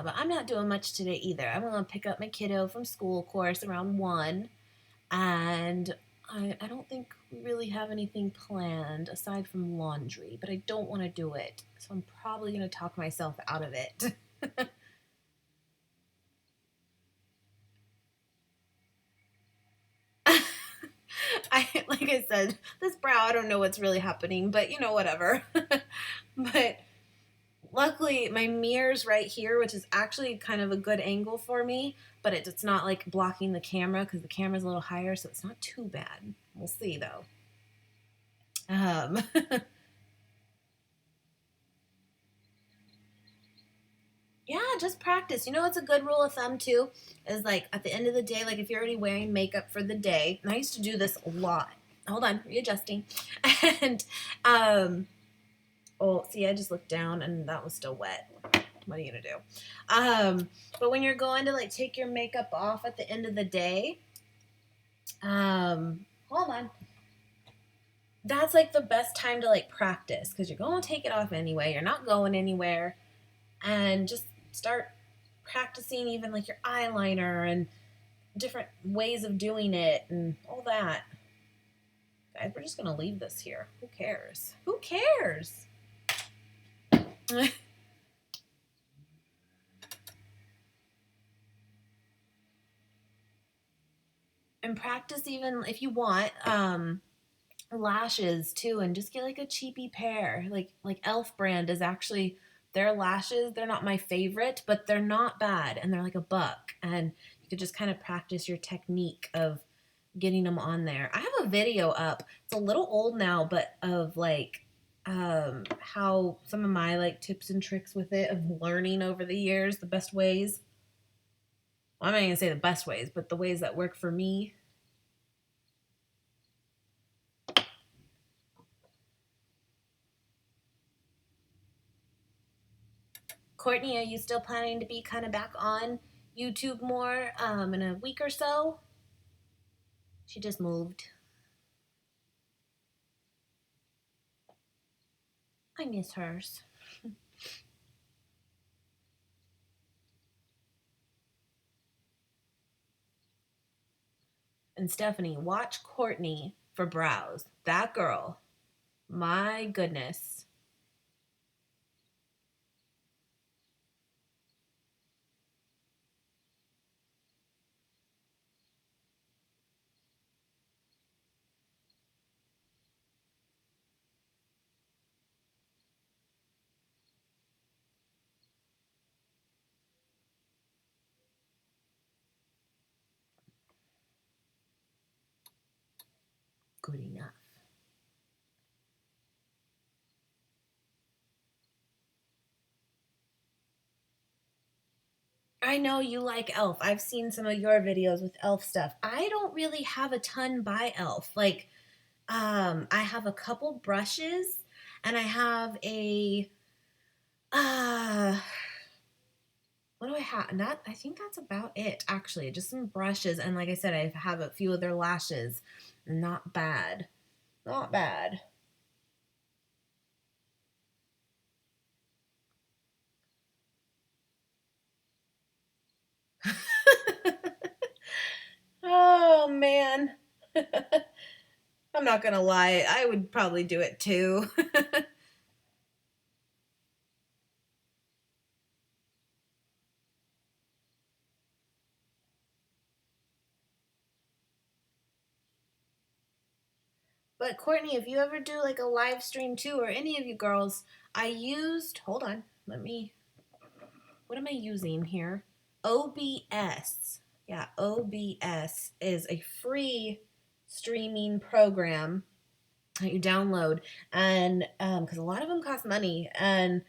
[SPEAKER 1] But I'm not doing much today either. I'm going to pick up my kiddo from school, of course, around 1. And I don't think we really have anything planned aside from laundry, but I don't want to do it. So I'm probably going to talk myself out of it. Like I said, this brow, I don't know what's really happening, but you know, whatever. But luckily, my mirror's right here, which is actually kind of a good angle for me, but it's not like blocking the camera because the camera's a little higher, so it's not too bad. We'll see though. Um, yeah, just practice. You know, it's a good rule of thumb too. Is like at the end of the day, like if you're already wearing makeup for the day, and I used to do this a lot. Hold on, readjusting, and oh, see, I just looked down and that was still wet. What are you gonna do? But when you're going to like take your makeup off at the end of the day, hold on. That's like the best time to like practice because you're going to take it off anyway. You're not going anywhere, and just start practicing even like your eyeliner and different ways of doing it and all that. Guys, we're just gonna leave this here. Who cares? Who cares? And practice even if you want lashes too, and just get like a cheapy pair. Like Elf brand is actually their lashes. They're not my favorite, but they're not bad, and they're like $1. And you could just kind of practice your technique of getting them on there. I have a video up. It's a little old now, but of like how some of my like tips and tricks with it of learning over the years the best ways. Well, I'm not gonna say the best ways, but the ways that work for me. Courtney, are you still planning to be kind of back on YouTube more in a week or so? She just moved. I miss hers. And Stephanie, watch Courtney for brows. That girl, my goodness. Good enough. I know you like Elf. I've seen some of your videos with Elf stuff. I don't really have a ton by Elf. Like, I have a couple brushes and I have a uh what do I have? Not I think that's about it actually. Just some brushes and like I said, I have a few of their lashes. Not bad. Not bad. Oh man. I'm not gonna lie, I would probably do it too. But Courtney, if you ever do like a live stream too, or any of you girls, I used, hold on, what am I using here? OBS. Yeah, OBS is a free streaming program that you download, and because a lot of them cost money, and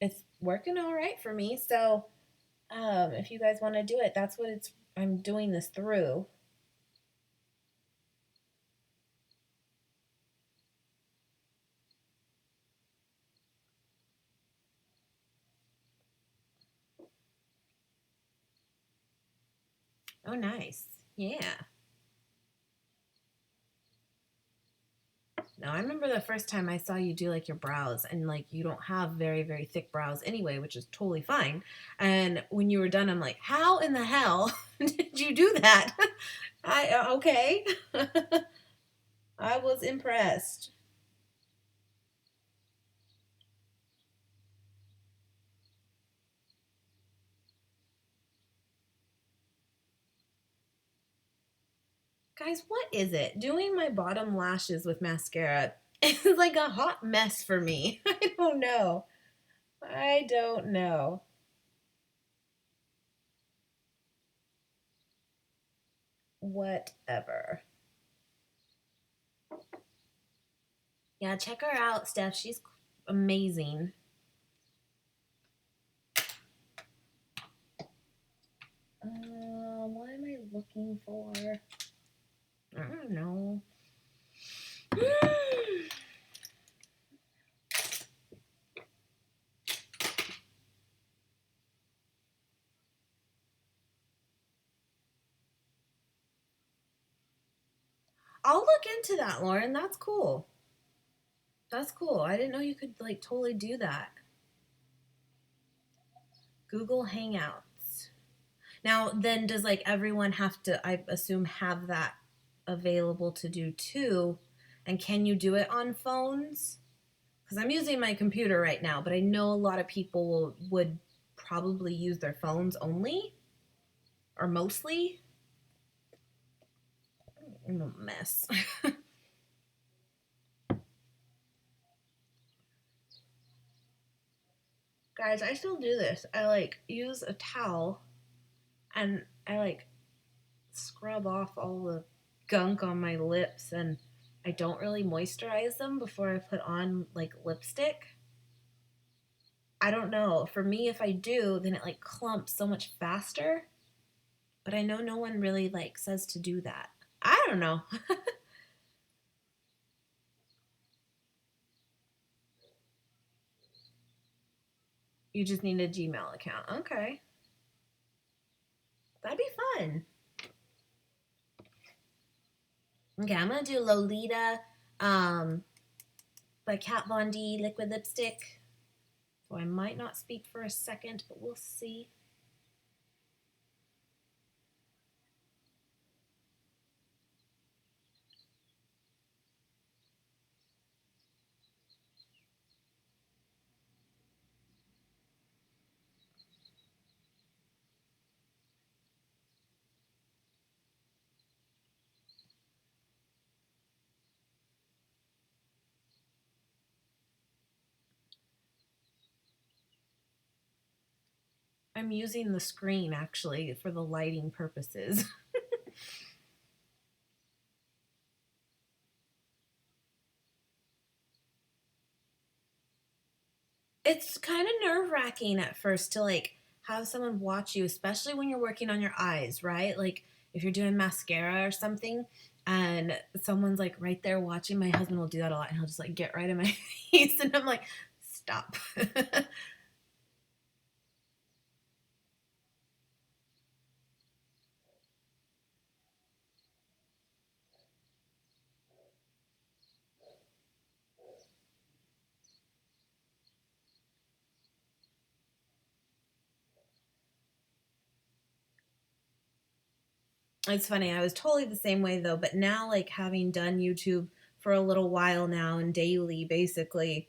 [SPEAKER 1] it's working all right for me. So if you guys want to do it, that's what I'm doing this through. Oh, nice. Yeah. Now, I remember the first time I saw you do like your brows, and like you don't have very, very thick brows anyway, which is totally fine. And when you were done, I'm like, how in the hell did you do that? Okay. I was impressed. Guys, what is it? Doing my bottom lashes with mascara is like a hot mess for me. I don't know. I don't know. Whatever. Yeah, check her out, Steph. She's amazing. What am I looking for? I don't know. I'll look into that, Lauren. That's cool. That's cool. I didn't know you could like totally do that. Google Hangouts. Now, then does like everyone have to, I assume, have that available to do too? And can you do it on phones? Because I'm using my computer right now, but I know a lot of people would probably use their phones only or mostly. I'm a mess. Guys, I still do this. I like use a towel and I like scrub off all the gunk on my lips, and I don't really moisturize them before I put on like lipstick. I don't know. For me, if I do, then it like clumps so much faster. But I know no one really like says to do that. I don't know. You just need a Gmail account. Okay. That'd be fun. Okay, I'm gonna do Lolita by Kat Von D liquid lipstick. So I might not speak for a second, but we'll see. I'm using the screen actually for the lighting purposes. It's kind of nerve-wracking at first to like have someone watch you, especially when you're working on your eyes, right? Like if you're doing mascara or something and someone's like right there watching. My husband will do that a lot and he'll just like get right in my face and I'm like, stop. It's funny. I was totally the same way though, but now like having done YouTube for a little while now and daily basically,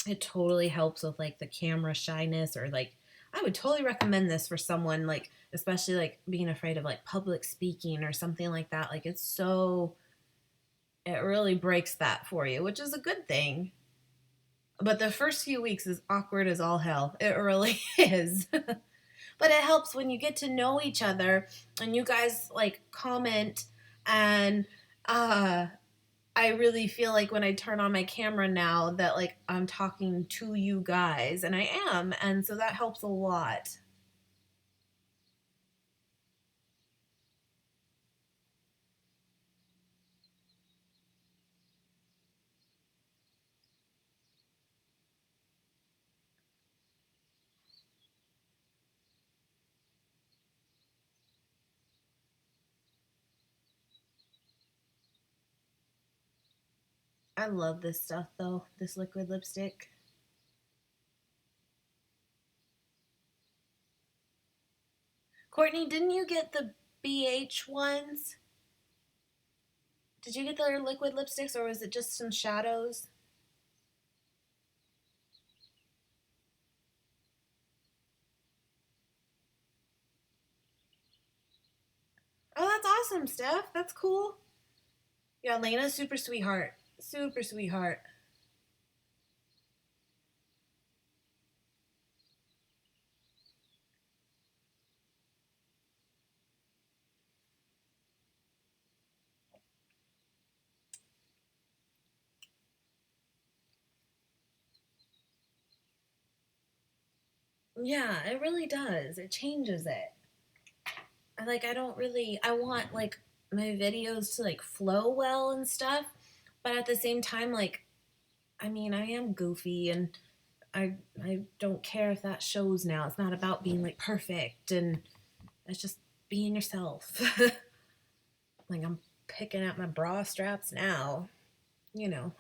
[SPEAKER 1] it totally helps with like the camera shyness or like I would totally recommend this for someone like especially like being afraid of like public speaking or something like that. Like it's so it really breaks that for you, which is a good thing. But the first few weeks is awkward as all hell. It really is. But it helps when you get to know each other and you guys like comment and uh I really feel like when I turn on my camera now that like I'm talking to you guys and I am and so that helps a lot. I love this stuff though, this liquid lipstick. Courtney, didn't you get the BH ones? Did you get the liquid lipsticks or was it just some shadows? Oh, that's awesome, Steph. That's cool. Yeah, Lena's super sweetheart. Super sweetheart. Yeah, it really does. It changes it. I don't really I want like my videos to like flow well and stuff, but at the same time like I mean, I am goofy and I don't care if that shows now. It's not about being like perfect and it's just being yourself. Like I'm picking out my bra straps now, you know.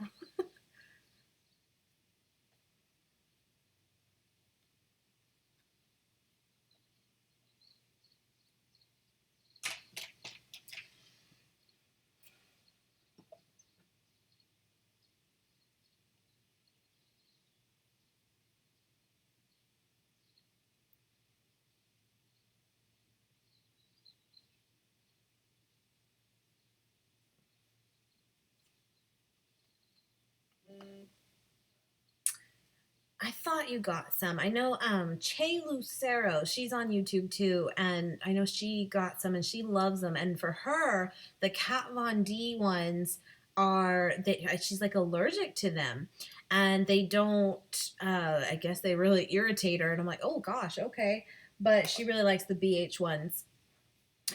[SPEAKER 1] I thought you got some. I know Che Lucero, she's on YouTube too, and I know she got some and she loves them. And for her, the Kat Von D ones are that she's like allergic to them. And they don't I guess they really irritate her and I'm like, "Oh gosh, okay." But she really likes the BH ones.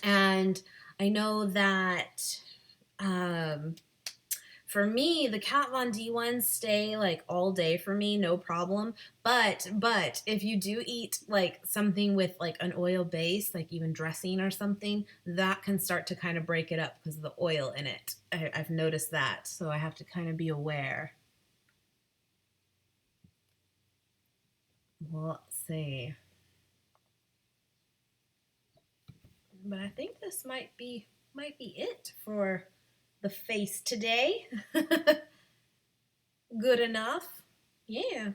[SPEAKER 1] And I know that um for me, the Kat Von D ones stay like all day for me, no problem. But if you do eat like something with like an oil base, like even dressing or something, that can start to kind of break it up because of the oil in it. I've noticed that, so I have to kind of be aware. Well, let's see. But I think this might be it for the face today. Good enough. Yeah.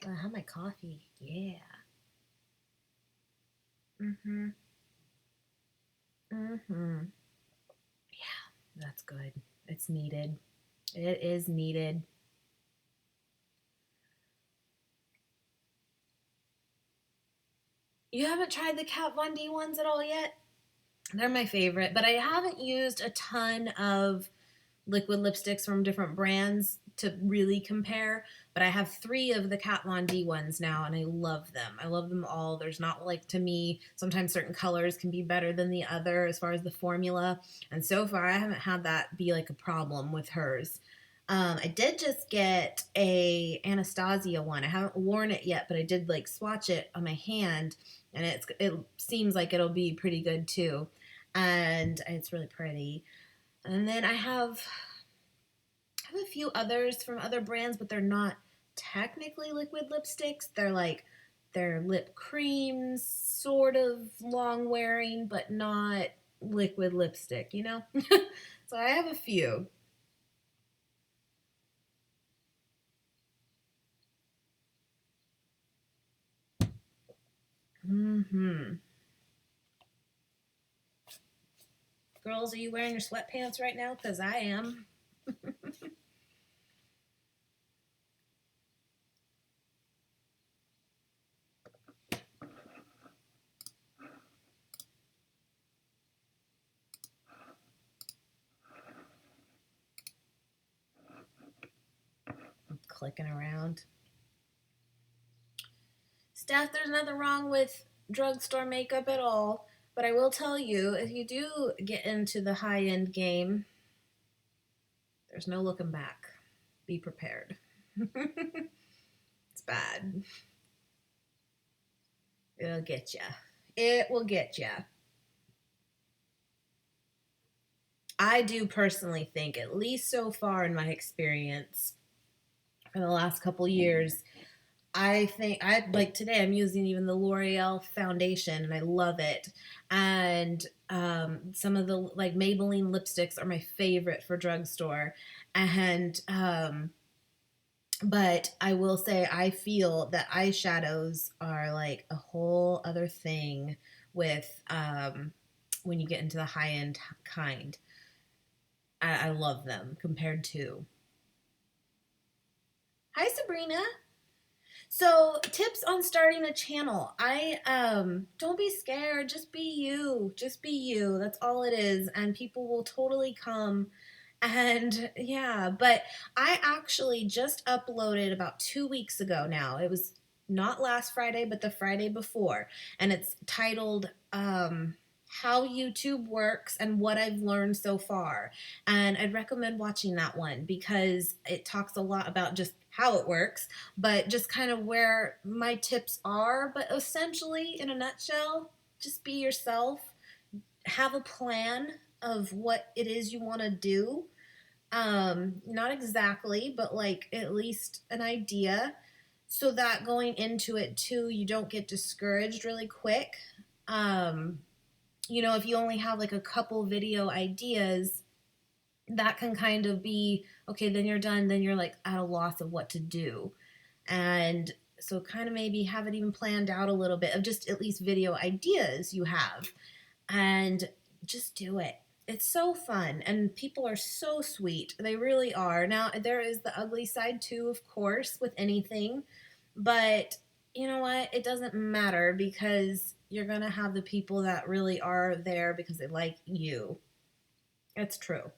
[SPEAKER 1] I have my coffee. Yeah. Mm-hmm. Mm-hmm. Yeah, that's good. It's needed. It is needed. You haven't tried the Kat Von D ones at all yet? They're my favorite, but I haven't used a ton of liquid lipsticks from different brands to really compare. But I have three of the Kat Von D ones now, and I love them. I love them all. There's not like, to me, sometimes certain colors can be better than the other as far as the formula. And so far, I haven't had that be like a problem with hers. I did just get a Anastasia one. I haven't worn it yet, but I did like swatch it on my hand, and it seems like it'll be pretty good too. And it's really pretty. And then I have a few others from other brands, but they're not technically liquid lipsticks. They're lip creams, sort of long wearing, but not liquid lipstick, you know? So I have a few. Hmm. Girls, are you wearing your sweatpants right now? Because I am. I'm clicking around. Steph, there's nothing wrong with drugstore makeup at all. But I will tell you, if you do get into the high end game, there's no looking back. Be prepared. It's bad. It'll get ya. It will get ya. I do personally think, at least so far in my experience, for the last couple years, I think I like today I'm using even the L'Oreal foundation and I love it. And some of the like Maybelline lipsticks are my favorite for drugstore. And but I will say I feel that eyeshadows are like a whole other thing with when you get into the high end kind. I love them compared to. Hi, Sabrina. So, tips on starting a channel. I don't be scared, just be you. Just be you. That's all it is and people will totally come and yeah, but I actually just uploaded about 2 weeks ago now. It was not last Friday, but the Friday before, and it's titled how YouTube works and what I've learned so far. And I'd recommend watching that one because it talks a lot about just how it works, but just kind of where my tips are. But essentially, in a nutshell, just be yourself, have a plan of what it is you want to do. Not exactly, but like at least an idea so that going into it too, you don't get discouraged really quick. Um, if you only have like a couple video ideas, that can kind of be okay, then you're done, then you're like at a loss of what to do. And so, kind of maybe have it even planned out a little bit of just at least video ideas you have and just do it. It's so fun, and people are so sweet. They really are. Now, there is the ugly side too, of course, with anything, but you know what? It doesn't matter because you're going to have the people that really are there because they like you. It's true.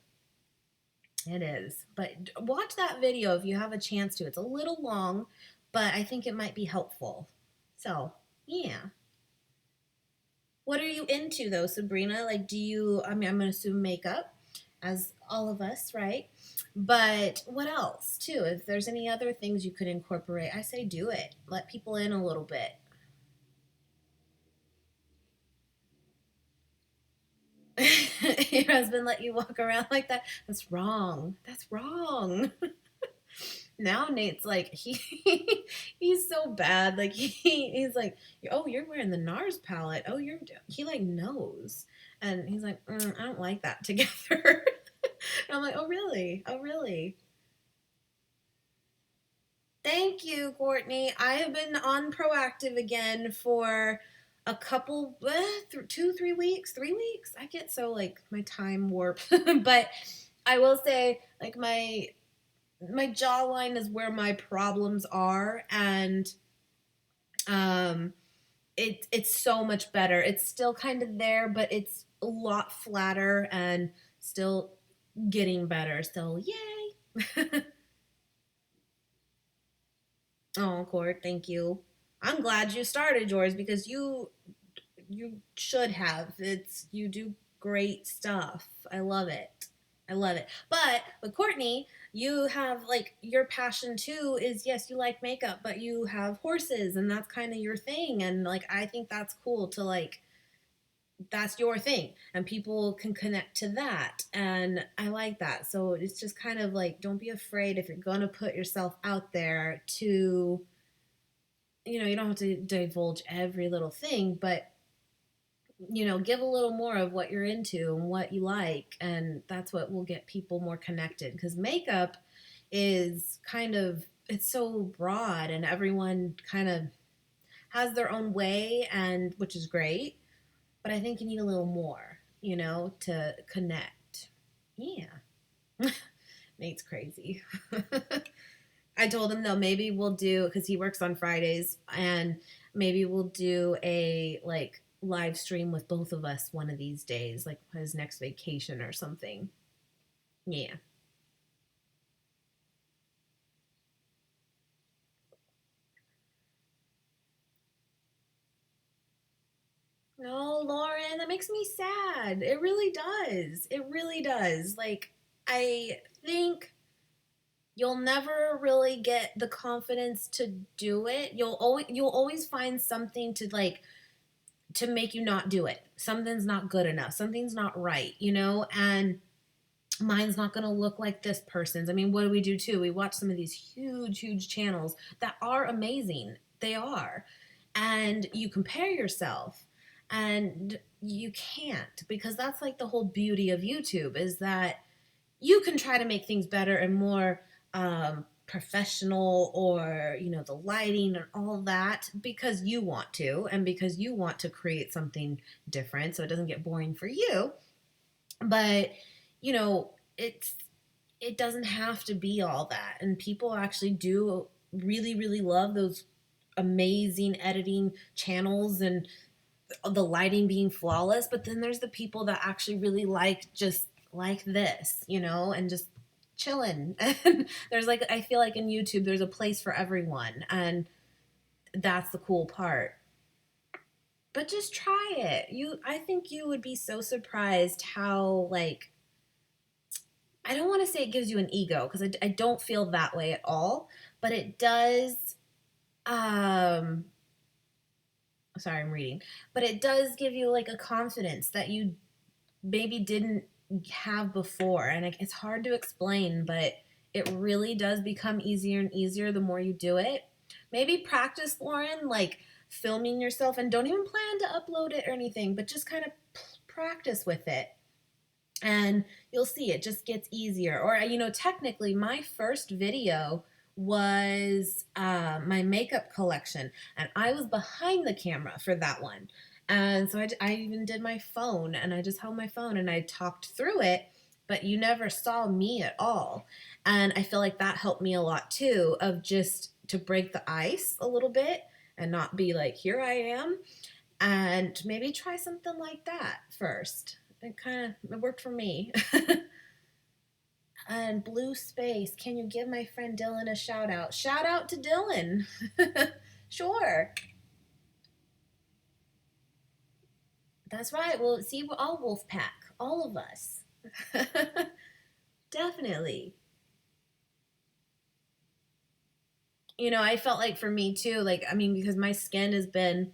[SPEAKER 1] It is. But watch that video if you have a chance to. It's a little long, but I think it might be helpful. So, yeah. What are you into though, Sabrina? Like, do you, I mean, I'm going to assume makeup, as all of us, right? But what else, too? If there's any other things you could incorporate, I say do it. Let people in a little bit. Your husband let you walk around like that? That's wrong. That's wrong. Now Nate's like he's so bad. Like he's like, oh, you're wearing the NARS palette. Oh, you're he like knows, and he's like, I don't like that together. And I'm like, oh really? Oh really? Thank you, Courtney. I have been on proactive again for a couple, 2, 3 weeks, 3 weeks. I get so like my time warp, but I will say like my jawline is where my problems are, and um it's so much better. It's still kind of there, but it's a lot flatter and still getting better. So yay. Oh, Court, thank you. I'm glad you started yours because you should have. It's you do great stuff. I love it. I love it. But with Courtney, you have like your passion too is yes, you like makeup, but you have horses and that's kind of your thing. And like I think that's cool to like that's your thing and people can connect to that. And I like that. So it's just kind of like don't be afraid if you're going to put yourself out there to you don't have to divulge every little thing, but give a little more of what you're into and what you like. And that's what will get people more connected because makeup is kind of, it's so broad and everyone kind of has their own way, and which is great. But I think you need a little more, to connect. Yeah. Nate's crazy. I told him, no, maybe we'll do, because he works on Fridays, and maybe we'll do a like live stream with both of us one of these days, like his next vacation or something. Yeah. No, Lauren, that makes me sad. It really does. It really does. Like, I think you'll never really get the confidence to do it. You'll always find something to like to make you not do it. Something's not good enough. Something's not right, and mine's not going to look like this person's. I mean, what do we do too? We watch some of these huge, huge channels that are amazing. They are. And you compare yourself and you can't, because that's like the whole beauty of YouTube is that you can try to make things better and more professional, or the lighting and all that because you want to, and because you want to create something different so it doesn't get boring for you. But it's it doesn't have to be all that, and people actually do really really love those amazing editing channels and the lighting being flawless. But then there's the people that actually really like just like this, and just chilling. And there's like, I feel like in YouTube there's a place for everyone, and that's the cool part. But just try it. I think you would be so surprised how like, I don't want to say it gives you an ego because I don't feel that way at all, but it does. Um, sorry, I'm reading, but it does give you like a confidence that you maybe didn't have before. And it's hard to explain, but it really does become easier and easier the more you do it. Maybe practice, Lauren, like filming yourself, and don't even plan to upload it or anything, but just kind of practice with it, and you'll see it just gets easier. Or technically my first video was my makeup collection, and I was behind the camera for that one. And so I even did my phone, and I just held my phone and I talked through it, but you never saw me at all. And I feel like that helped me a lot too, of just to break the ice a little bit and not be like, here I am. And maybe try something like that first. It worked for me. And Blue Space, can you give my friend Dylan a shout out? Shout out to Dylan. Sure. That's right. Well, see, we're all wolf pack, all of us. Definitely. I felt like for me too, like, I mean, because my skin has been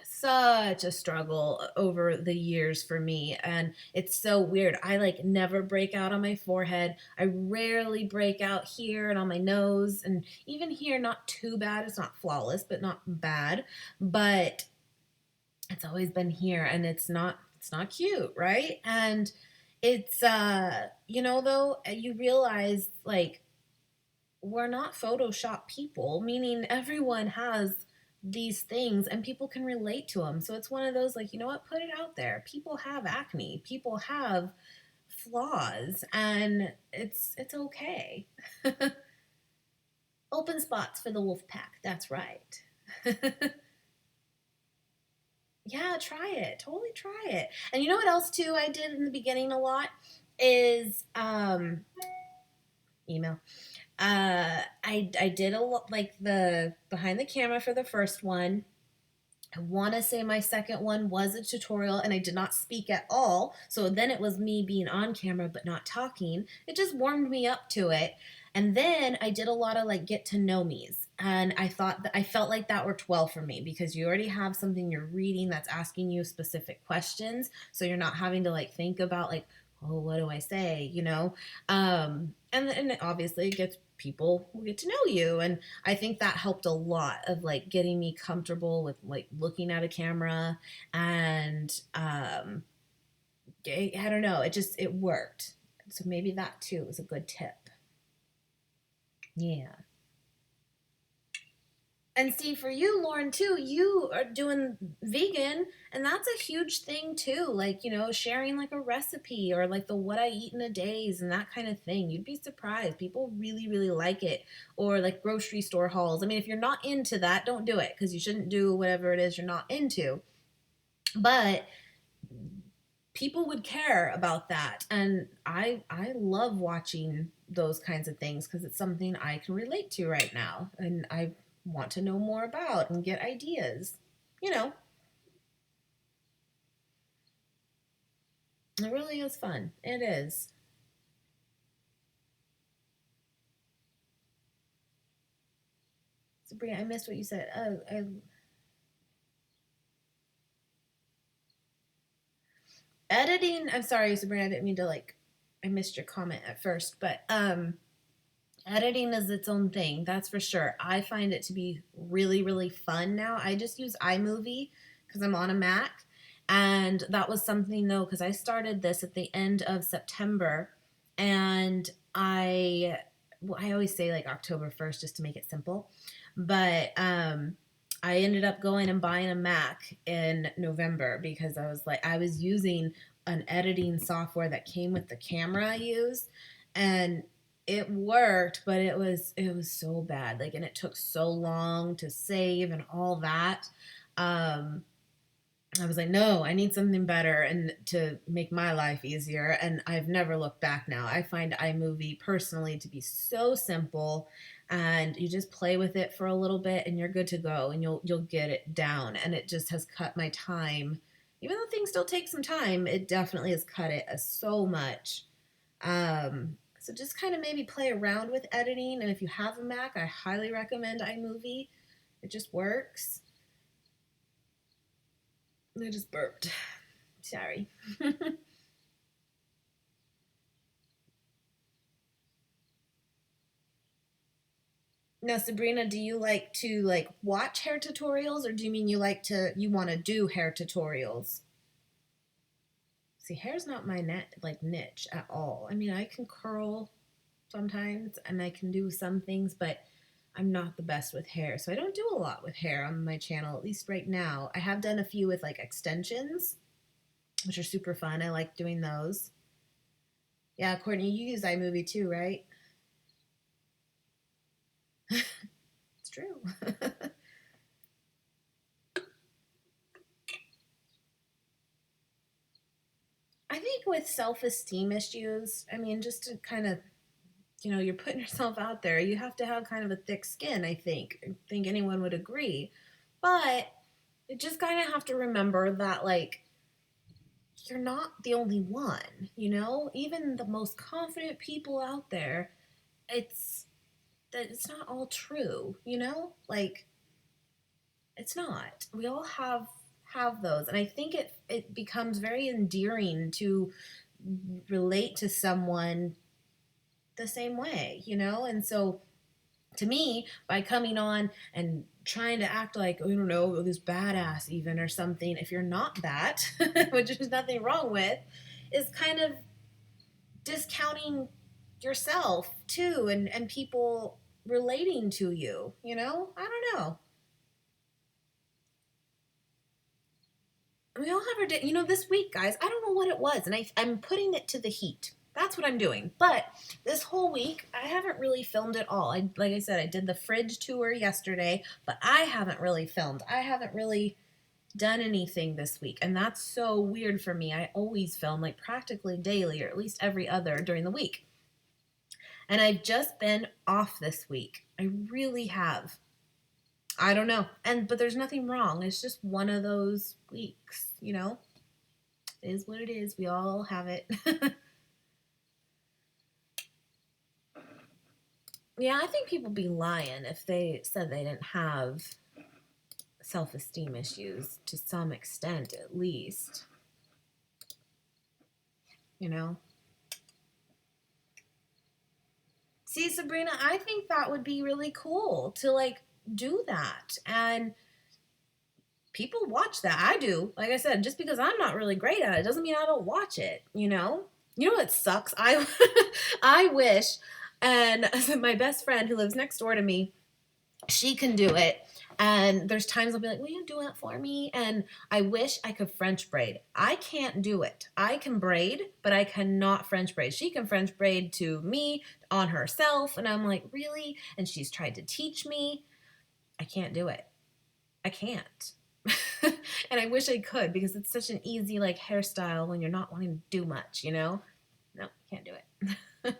[SPEAKER 1] such a struggle over the years for me, and it's so weird. I like never break out on my forehead. I rarely break out here and on my nose, and even here, not too bad. It's not flawless, but not bad. But it's always been here, and it's not cute, right? And it's though, you realize like we're not Photoshop people, meaning everyone has these things and people can relate to them. So it's one of those like, you know what, put it out there. People have acne, people have flaws, and it's okay. Open spots for the wolf pack. That's right. Yeah, try it. Totally try it. And you know what else too I did in the beginning a lot is email. I did a lot like the behind the camera for the first one. I want to say my second one was a tutorial and I did not speak at all. So then it was me being on camera but not talking. It just warmed me up to it. And then I did a lot of like get to know me's. And I felt like that worked well for me because you already have something you're reading that's asking you specific questions. So you're not having to like think about like, oh, what do I say? And obviously it gets people who get to know you. And I think that helped a lot of like getting me comfortable with like looking at a camera and I don't know, it worked. So maybe that too was a good tip. Yeah. And see, for you, Lauren, too, you are doing vegan, and that's a huge thing too. Like, sharing like a recipe or like the what I eat in a days and that kind of thing. You'd be surprised. People really, really like it. Or like grocery store hauls. I mean, if you're not into that, don't do it because you shouldn't do whatever it is you're not into. But people would care about that, and I love watching those kinds of things because it's something I can relate to right now, and I want to know more about and get ideas. You know, it really is fun. It is. Sabrina, I missed what you said. Editing. I'm sorry, Sabrina. I didn't mean to like. I missed your comment at first, but editing is its own thing, that's for sure. I find it to be really, really fun now. I just use iMovie because I'm on a Mac. And that was something though, because I started this at the end of September. And I always say like October 1st just to make it simple. But I ended up going and buying a Mac in November because I was using an editing software that came with the camera I used. And it worked, but it was so bad. Like, and it took so long to save and all that. Um, I was like, no, I need something better and to make my life easier. And I've never looked back now. I find iMovie personally to be so simple, and you just play with it for a little bit and you're good to go and you'll get it down. And it just has cut my time. Even though things still take some time, it definitely has cut it so much. So just kind of maybe play around with editing. And if you have a Mac, I highly recommend iMovie. It just works. I just burped. Sorry. Now, Sabrina, do you like to like watch hair tutorials, or do you mean you want to do hair tutorials? See, hair's not my net like niche at all. I mean, I can curl sometimes and I can do some things, but I'm not the best with hair. So I don't do a lot with hair on my channel, at least right now. I have done a few with like extensions, which are super fun. I like doing those. Yeah, Courtney, you use iMovie too, right? It's true. I think with self esteem issues, I mean, just to kind of, you're putting yourself out there, you have to have kind of a thick skin, I think. I think anyone would agree. But you just kind of have to remember that, like, you're not the only one, you know? Even the most confident people out there, it's that it's not all true, you know? Like it's not. We all have those, and I think it becomes very endearing to relate to someone the same way, you know? And so to me, by coming on and trying to act like, oh, I don't know, this badass even or something, if you're not that, which there's nothing wrong with, is kind of discounting yourself too, and people relating to you, you know? I don't know. We all have our day. You know, this week, guys, I don't know what it was, and I'm putting it to the heat. That's what I'm doing. But this whole week, I haven't really filmed at all. Like I said, I did the fridge tour yesterday, but I haven't really filmed. I haven't really done anything this week, and that's so weird for me. I always film like practically daily, or at least every other during the week. And I've just been off this week. I really have. I don't know. But there's nothing wrong. It's just one of those weeks, you know? It is what it is. We all have it. Yeah, I think people be lying if they said they didn't have self-esteem issues to some extent at least. You know? See, Sabrina, I think that would be really cool to like do that. And people watch that. I do. Like I said, just because I'm not really great at it doesn't mean I don't watch it, you know? You know what sucks? I I wish and my best friend who lives next door to me, she can do it. And there's times I'll be like, will you do it for me? And I wish I could French braid. I can't do it. I can braid, but I cannot French braid. She can French braid to me on herself. And I'm like, really? And she's tried to teach me. I can't do it. I can't. And I wish I could because it's such an easy like hairstyle when you're not wanting to do much, you know? No, can't do it.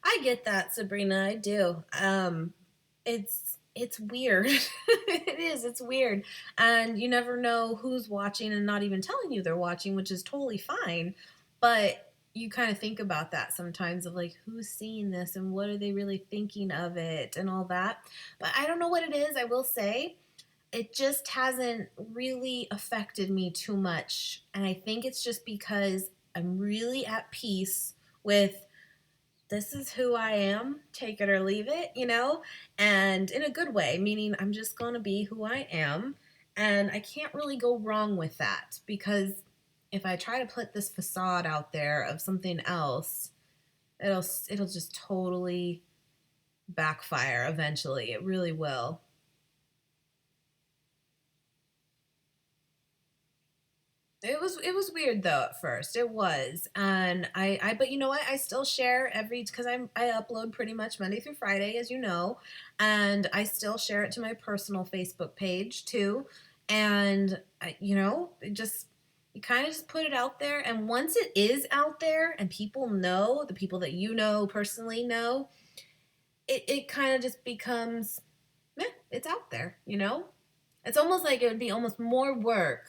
[SPEAKER 1] I get that, Sabrina. I do. It's weird. It is. It's weird, and you never know who's watching and not even telling you they're watching, which is totally fine. But you kind of think about that sometimes of like who's seeing this and what are they really thinking of it and all that. But I don't know what it is. I will say it just hasn't really affected me too much, and I think it's just because I'm really at peace with this is who I am, take it or leave it, you know? And in a good way, meaning I'm just going to be who I am. And I can't really go wrong with that because if I try to put this facade out there of something else, it'll just totally backfire eventually. It really will. It was weird though at first. It was. And I but you know what? I still share every because I upload pretty much Monday through Friday as you know, and I still share it to my personal Facebook page too. And you know, it just you kind of just put it out there and once it is out there and people know, the people that you know personally know, it kind of just becomes it's out there, you know? It's almost like it would be almost more work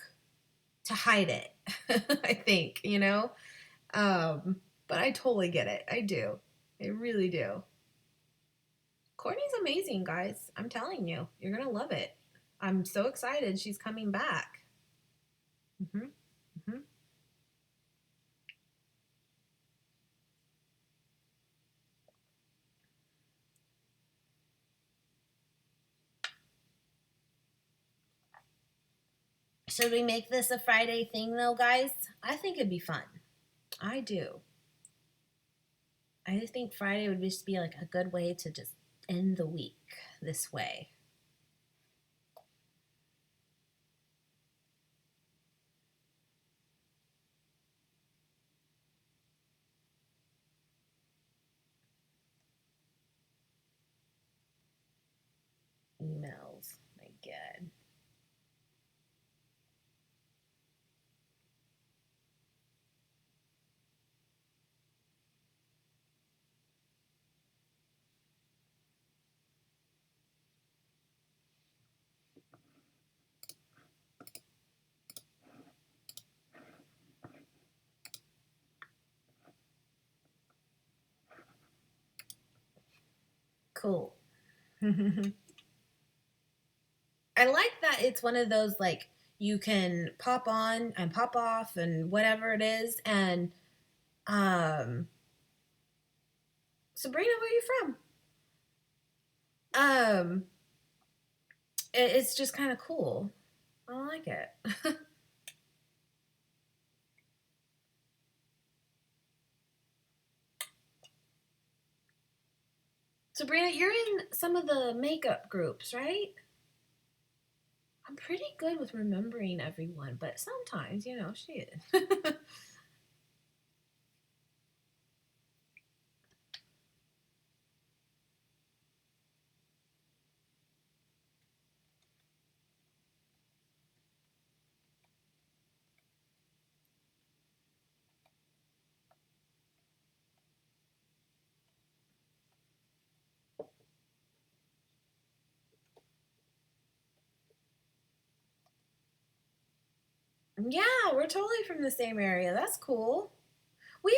[SPEAKER 1] to hide it. I think, you know? But I totally get it. I do. I really do. Courtney's amazing, guys. I'm telling you. You're going to love it. I'm so excited she's coming back. Hmm. Hmm. Should we make this a Friday thing though, guys? I think it'd be fun. I do. I just think Friday would just be like a good way to just end the week this way. Emails. My God. Cool. I like that it's one of those like you can pop on and pop off and whatever it is. And Sabrina, where are you from? Um, it's just kind of cool. I like it. Sabrina, you're in some of the makeup groups, right? I'm pretty good with remembering everyone, but sometimes, she is. Yeah, we're totally from the same area. That's cool. We've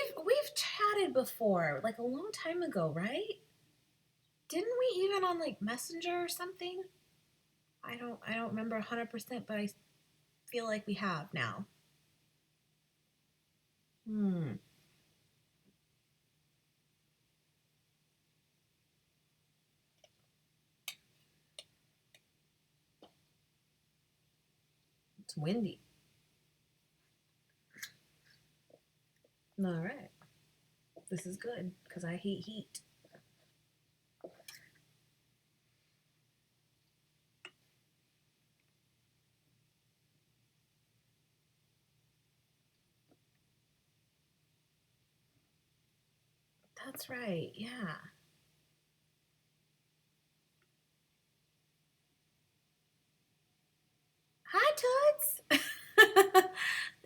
[SPEAKER 1] chatted before, like a long time ago, right? Didn't we even on like Messenger or something? I don't remember 100%, but I feel like we have now. Hmm. It's windy. All right. This is good because I hate heat. That's right. Yeah. Hi, Toots.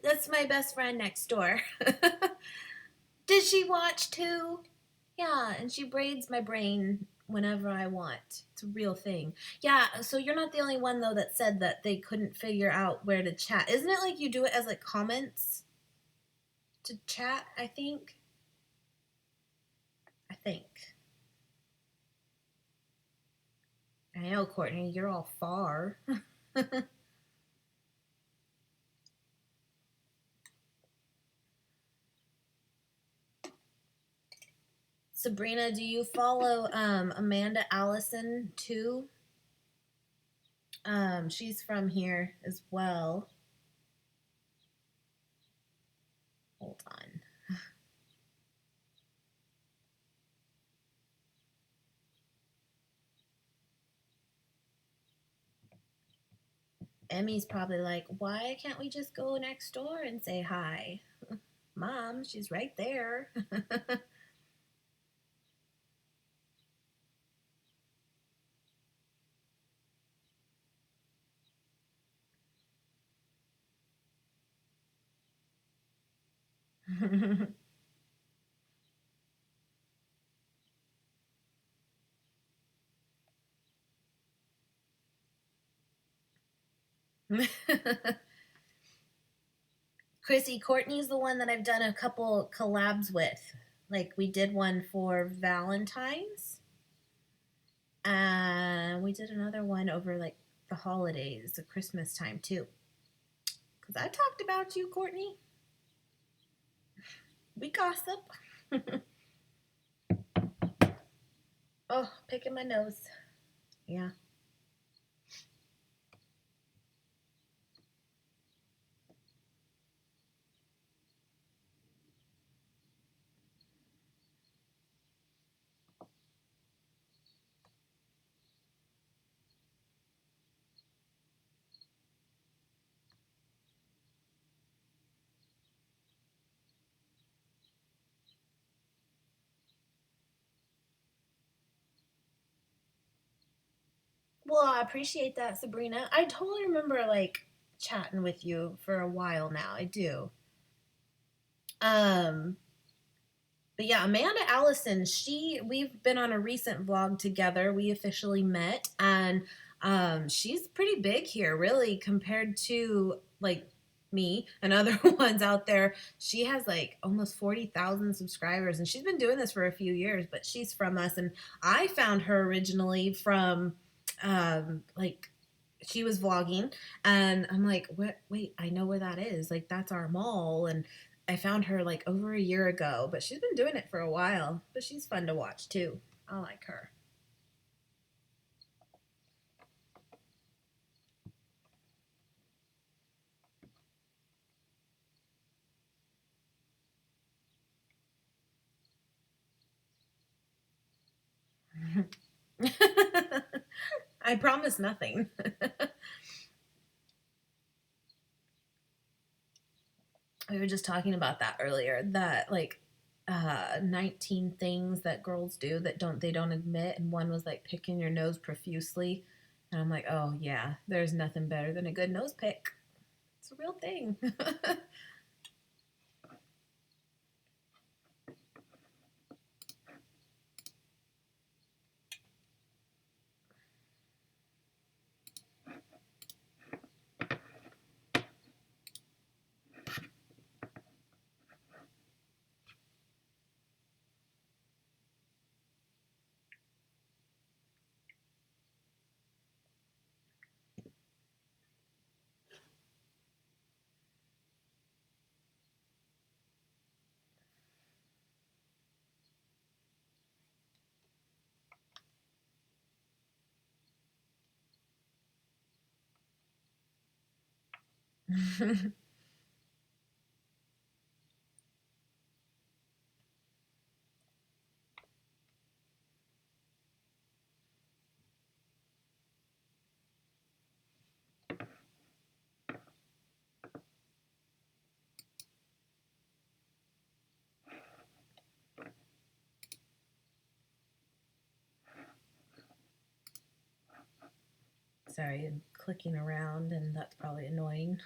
[SPEAKER 1] That's my best friend next door. Did she watch too? Yeah, and she braids my brain whenever I want. It's a real thing. Yeah, so you're not the only one though that said that they couldn't figure out where to chat. Isn't it like you do it as like comments to chat, I think? I think. I know, Courtney, you're all far. Sabrina, do you follow Amanda Allison too? She's from here as well. Hold on. Emmy's probably like, why can't we just go next door and say hi? Mom, she's right there. Chrissy, Courtney's the one that I've done a couple collabs with. Like we did one for Valentine's, and we did another one over like the holidays, the Christmas time too. Cause I talked about you, Courtney. We gossip. Oh, picking my nose. Yeah. Well, I appreciate that, Sabrina. I totally remember like chatting with you for a while now. I do. Um, but yeah, Amanda Allison, we've been on a recent vlog together. We officially met, and she's pretty big here, really, compared to like me and other ones out there. She has like almost 40,000 subscribers, and she's been doing this for a few years, but she's from us. And I found her originally from like she was vlogging, and I'm like, what? Wait, I know where that is. Like, that's our mall. And I found her like over a year ago, but she's been doing it for a while. But she's fun to watch too. I like her. I promise nothing. We were just talking about that earlier. That like 19 things that girls do that don't admit, and one was like picking your nose profusely. And I'm like, oh yeah, there's nothing better than a good nose pick. It's a real thing. Sorry, I'm clicking around, and that's probably annoying.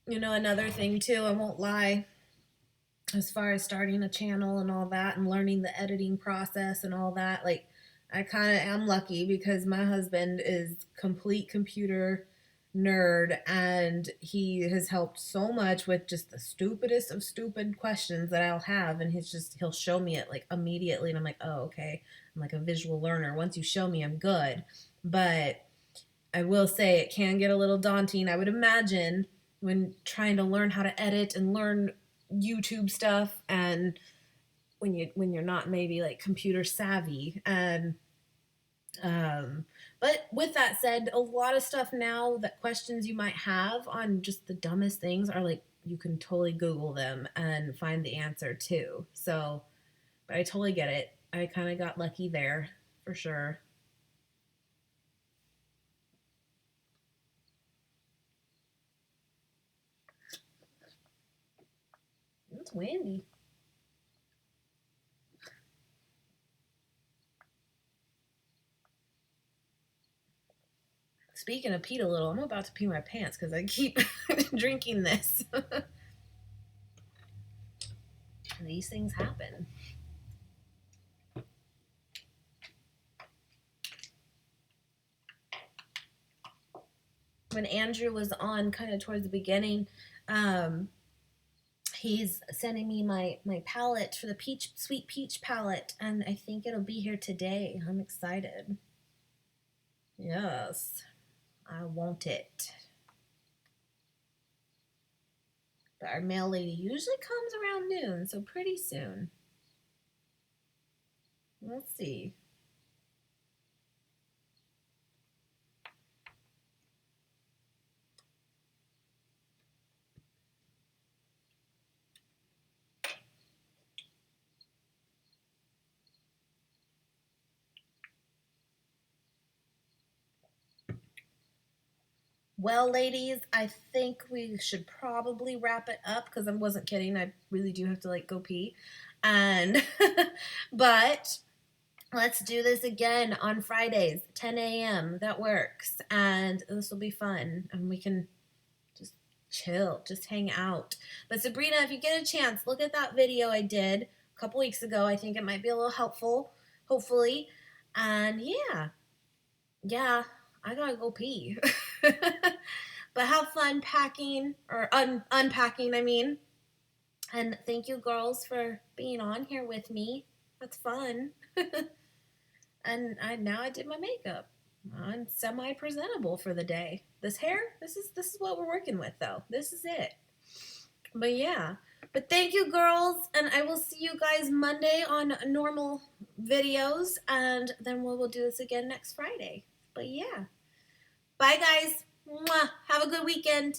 [SPEAKER 1] Another thing too, I won't lie, as far as starting a channel and all that and learning the editing process and all that, like I kind of am lucky because my husband is complete computer nerd, and he has helped so much with just the stupidest of stupid questions that I'll have, and he'll show me it like immediately, and I'm like, oh, okay. I'm like a visual learner. Once you show me, I'm good. But I will say it can get a little daunting, I would imagine, when trying to learn how to edit and learn YouTube stuff, and when you're not maybe like computer savvy. And but with that said, a lot of stuff now, that questions you might have on just the dumbest things, are like you can totally Google them and find the answer too. So, but I totally get it. I kind of got lucky there for sure. It's windy. Speaking of Pete a little, I'm about to pee my pants because I keep drinking this. These things happen. When Andrew was on kind of towards the beginning, um, he's sending me my palette for the peach sweet peach palette, and I think it'll be here today. I'm excited. Yes, I want it. But our mail lady usually comes around noon, so pretty soon. We'll see. Well, ladies, I think we should probably wrap it up because I wasn't kidding. I really do have to like go pee. And but let's do this again on Fridays, 10 a.m. That works. And this will be fun. And we can just chill, just hang out. But Sabrina, if you get a chance, look at that video I did a couple weeks ago. I think it might be a little helpful, hopefully. And yeah, I gotta go pee. But have fun packing or unpacking, I mean. And thank you, girls, for being on here with me. That's fun. And now I did my makeup. I'm semi presentable for the day. This hair, this is what we're working with, though. This is it. But yeah. But thank you, girls, and I will see you guys Monday on normal videos, and then we'll do this again next Friday. But yeah. Bye, guys. Mwah. Have a good weekend.